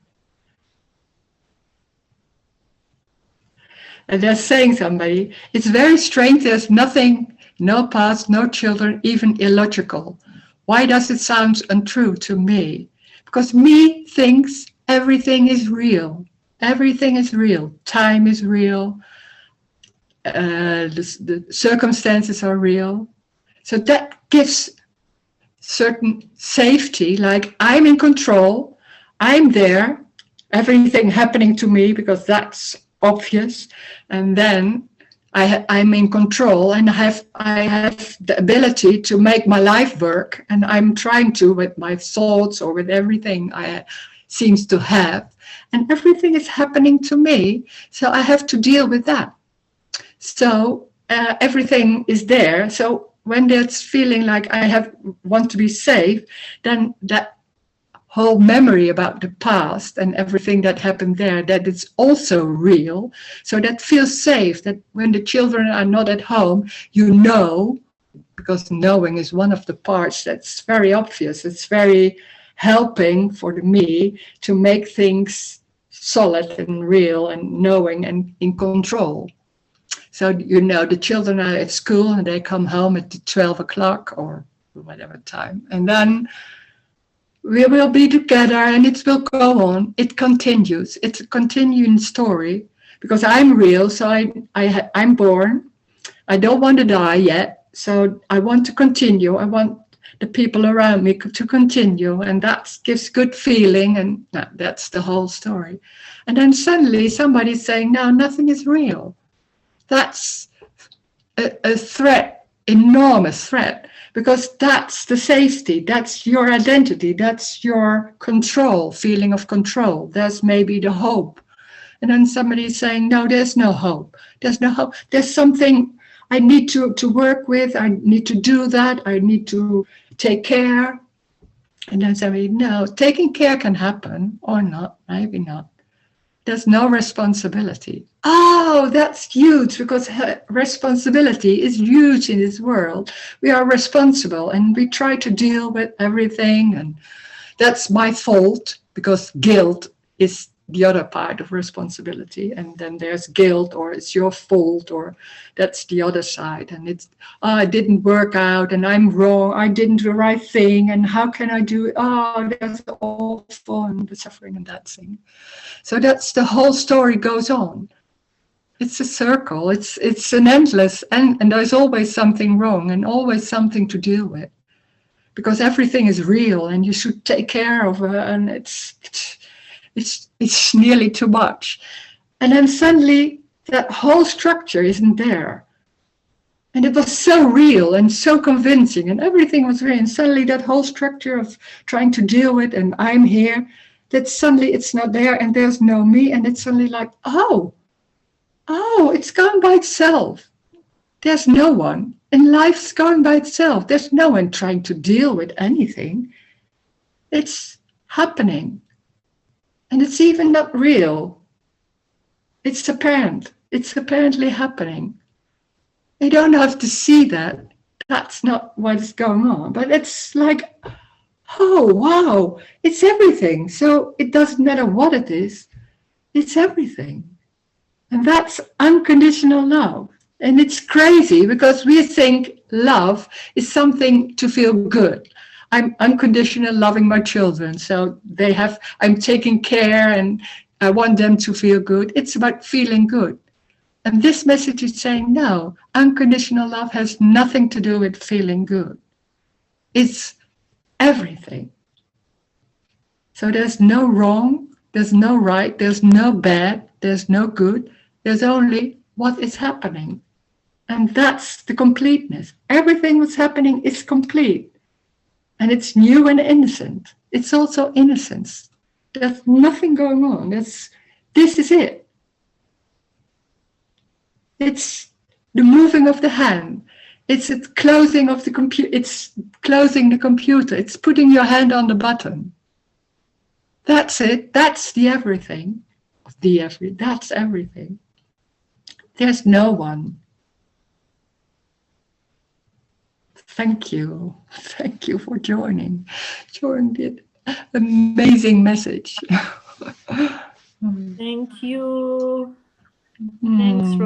And they're saying somebody, it's very strange, there's nothing, no past, no children, even illogical. Why does it sound untrue to me? Because me thinks everything is real. Everything is real. Time is real. The circumstances are real. So that gives certain safety, like I'm in control, I'm there, everything happening to me, because that's obvious, and then I'm in control, and I have the ability to make my life work, and I'm trying to with my thoughts or with everything. seems to have. And everything is happening to me, so I have to deal with that. So everything is there. So when there's feeling like I want to be safe, then that whole memory about the past and everything that happened there, that it's also real. So that feels safe, that when the children are not at home, you know, because knowing is one of the parts that's very obvious. It's very helping for me to make things solid and real and knowing and in control. So, you know, the children are at school and they come home at 12 o'clock or whatever time. And then we will be together and it will go on. It continues. It's a continuing story because I'm real. So I'm born. I don't want to die yet. So I want to continue. I want the people around me to continue. And that gives good feeling. And that's the whole story. And then suddenly somebody's saying, no, nothing is real. That's a threat, enormous threat. Because that's the safety, that's your identity, that's your control, feeling of control. There's maybe the hope. And then somebody is saying, no, there's no hope. There's no hope. There's something I need to work with. I need to do that. I need to take care. And then somebody, no, taking care can happen or not, maybe not. There's no responsibility. Oh, that's huge, because responsibility is huge in this world. We are responsible and we try to deal with everything. And that's my fault, because guilt is the other part of responsibility. And then there's guilt, or it's your fault, or that's the other side. And it's, oh, it didn't work out and I'm wrong. I didn't do the right thing. And how can I do it? Oh, that's awful, and the suffering and that thing. So that's the whole story goes on. It's a circle. It's an endless, and there's always something wrong and always something to deal with, because everything is real and you should take care of it, and it's nearly too much. And then suddenly that whole structure isn't there. And it was so real and so convincing and everything was real. And suddenly that whole structure of trying to deal with, and I'm here, that suddenly it's not there and there's no me. And it's suddenly like, oh, it's gone by itself. There's no one. And life's going by itself. There's no one trying to deal with anything. It's happening. And it's even not real. It's apparent. It's apparently happening. You don't have to see that. That's not what is going on. But it's like, oh, wow, it's everything. So it doesn't matter what it is. It's everything. And that's unconditional love. And it's crazy because we think love is something to feel good. I'm unconditional loving my children. So I'm taking care and I want them to feel good. It's about feeling good. And this message is saying, no, unconditional love has nothing to do with feeling good. It's everything. So there's no wrong, there's no right, there's no bad, there's no good. There's only what is happening. And that's the completeness. Everything that's happening is complete. And it's new and innocent. It's also innocence. There's nothing going on. This is it. It's the moving of the hand. It's the closing of the computer. It's closing the computer. It's putting your hand on the button. That's it. That's the everything. That's everything. There's no one. Thank you. Thank you for joining the amazing message. Thank you. Thanks, Rose.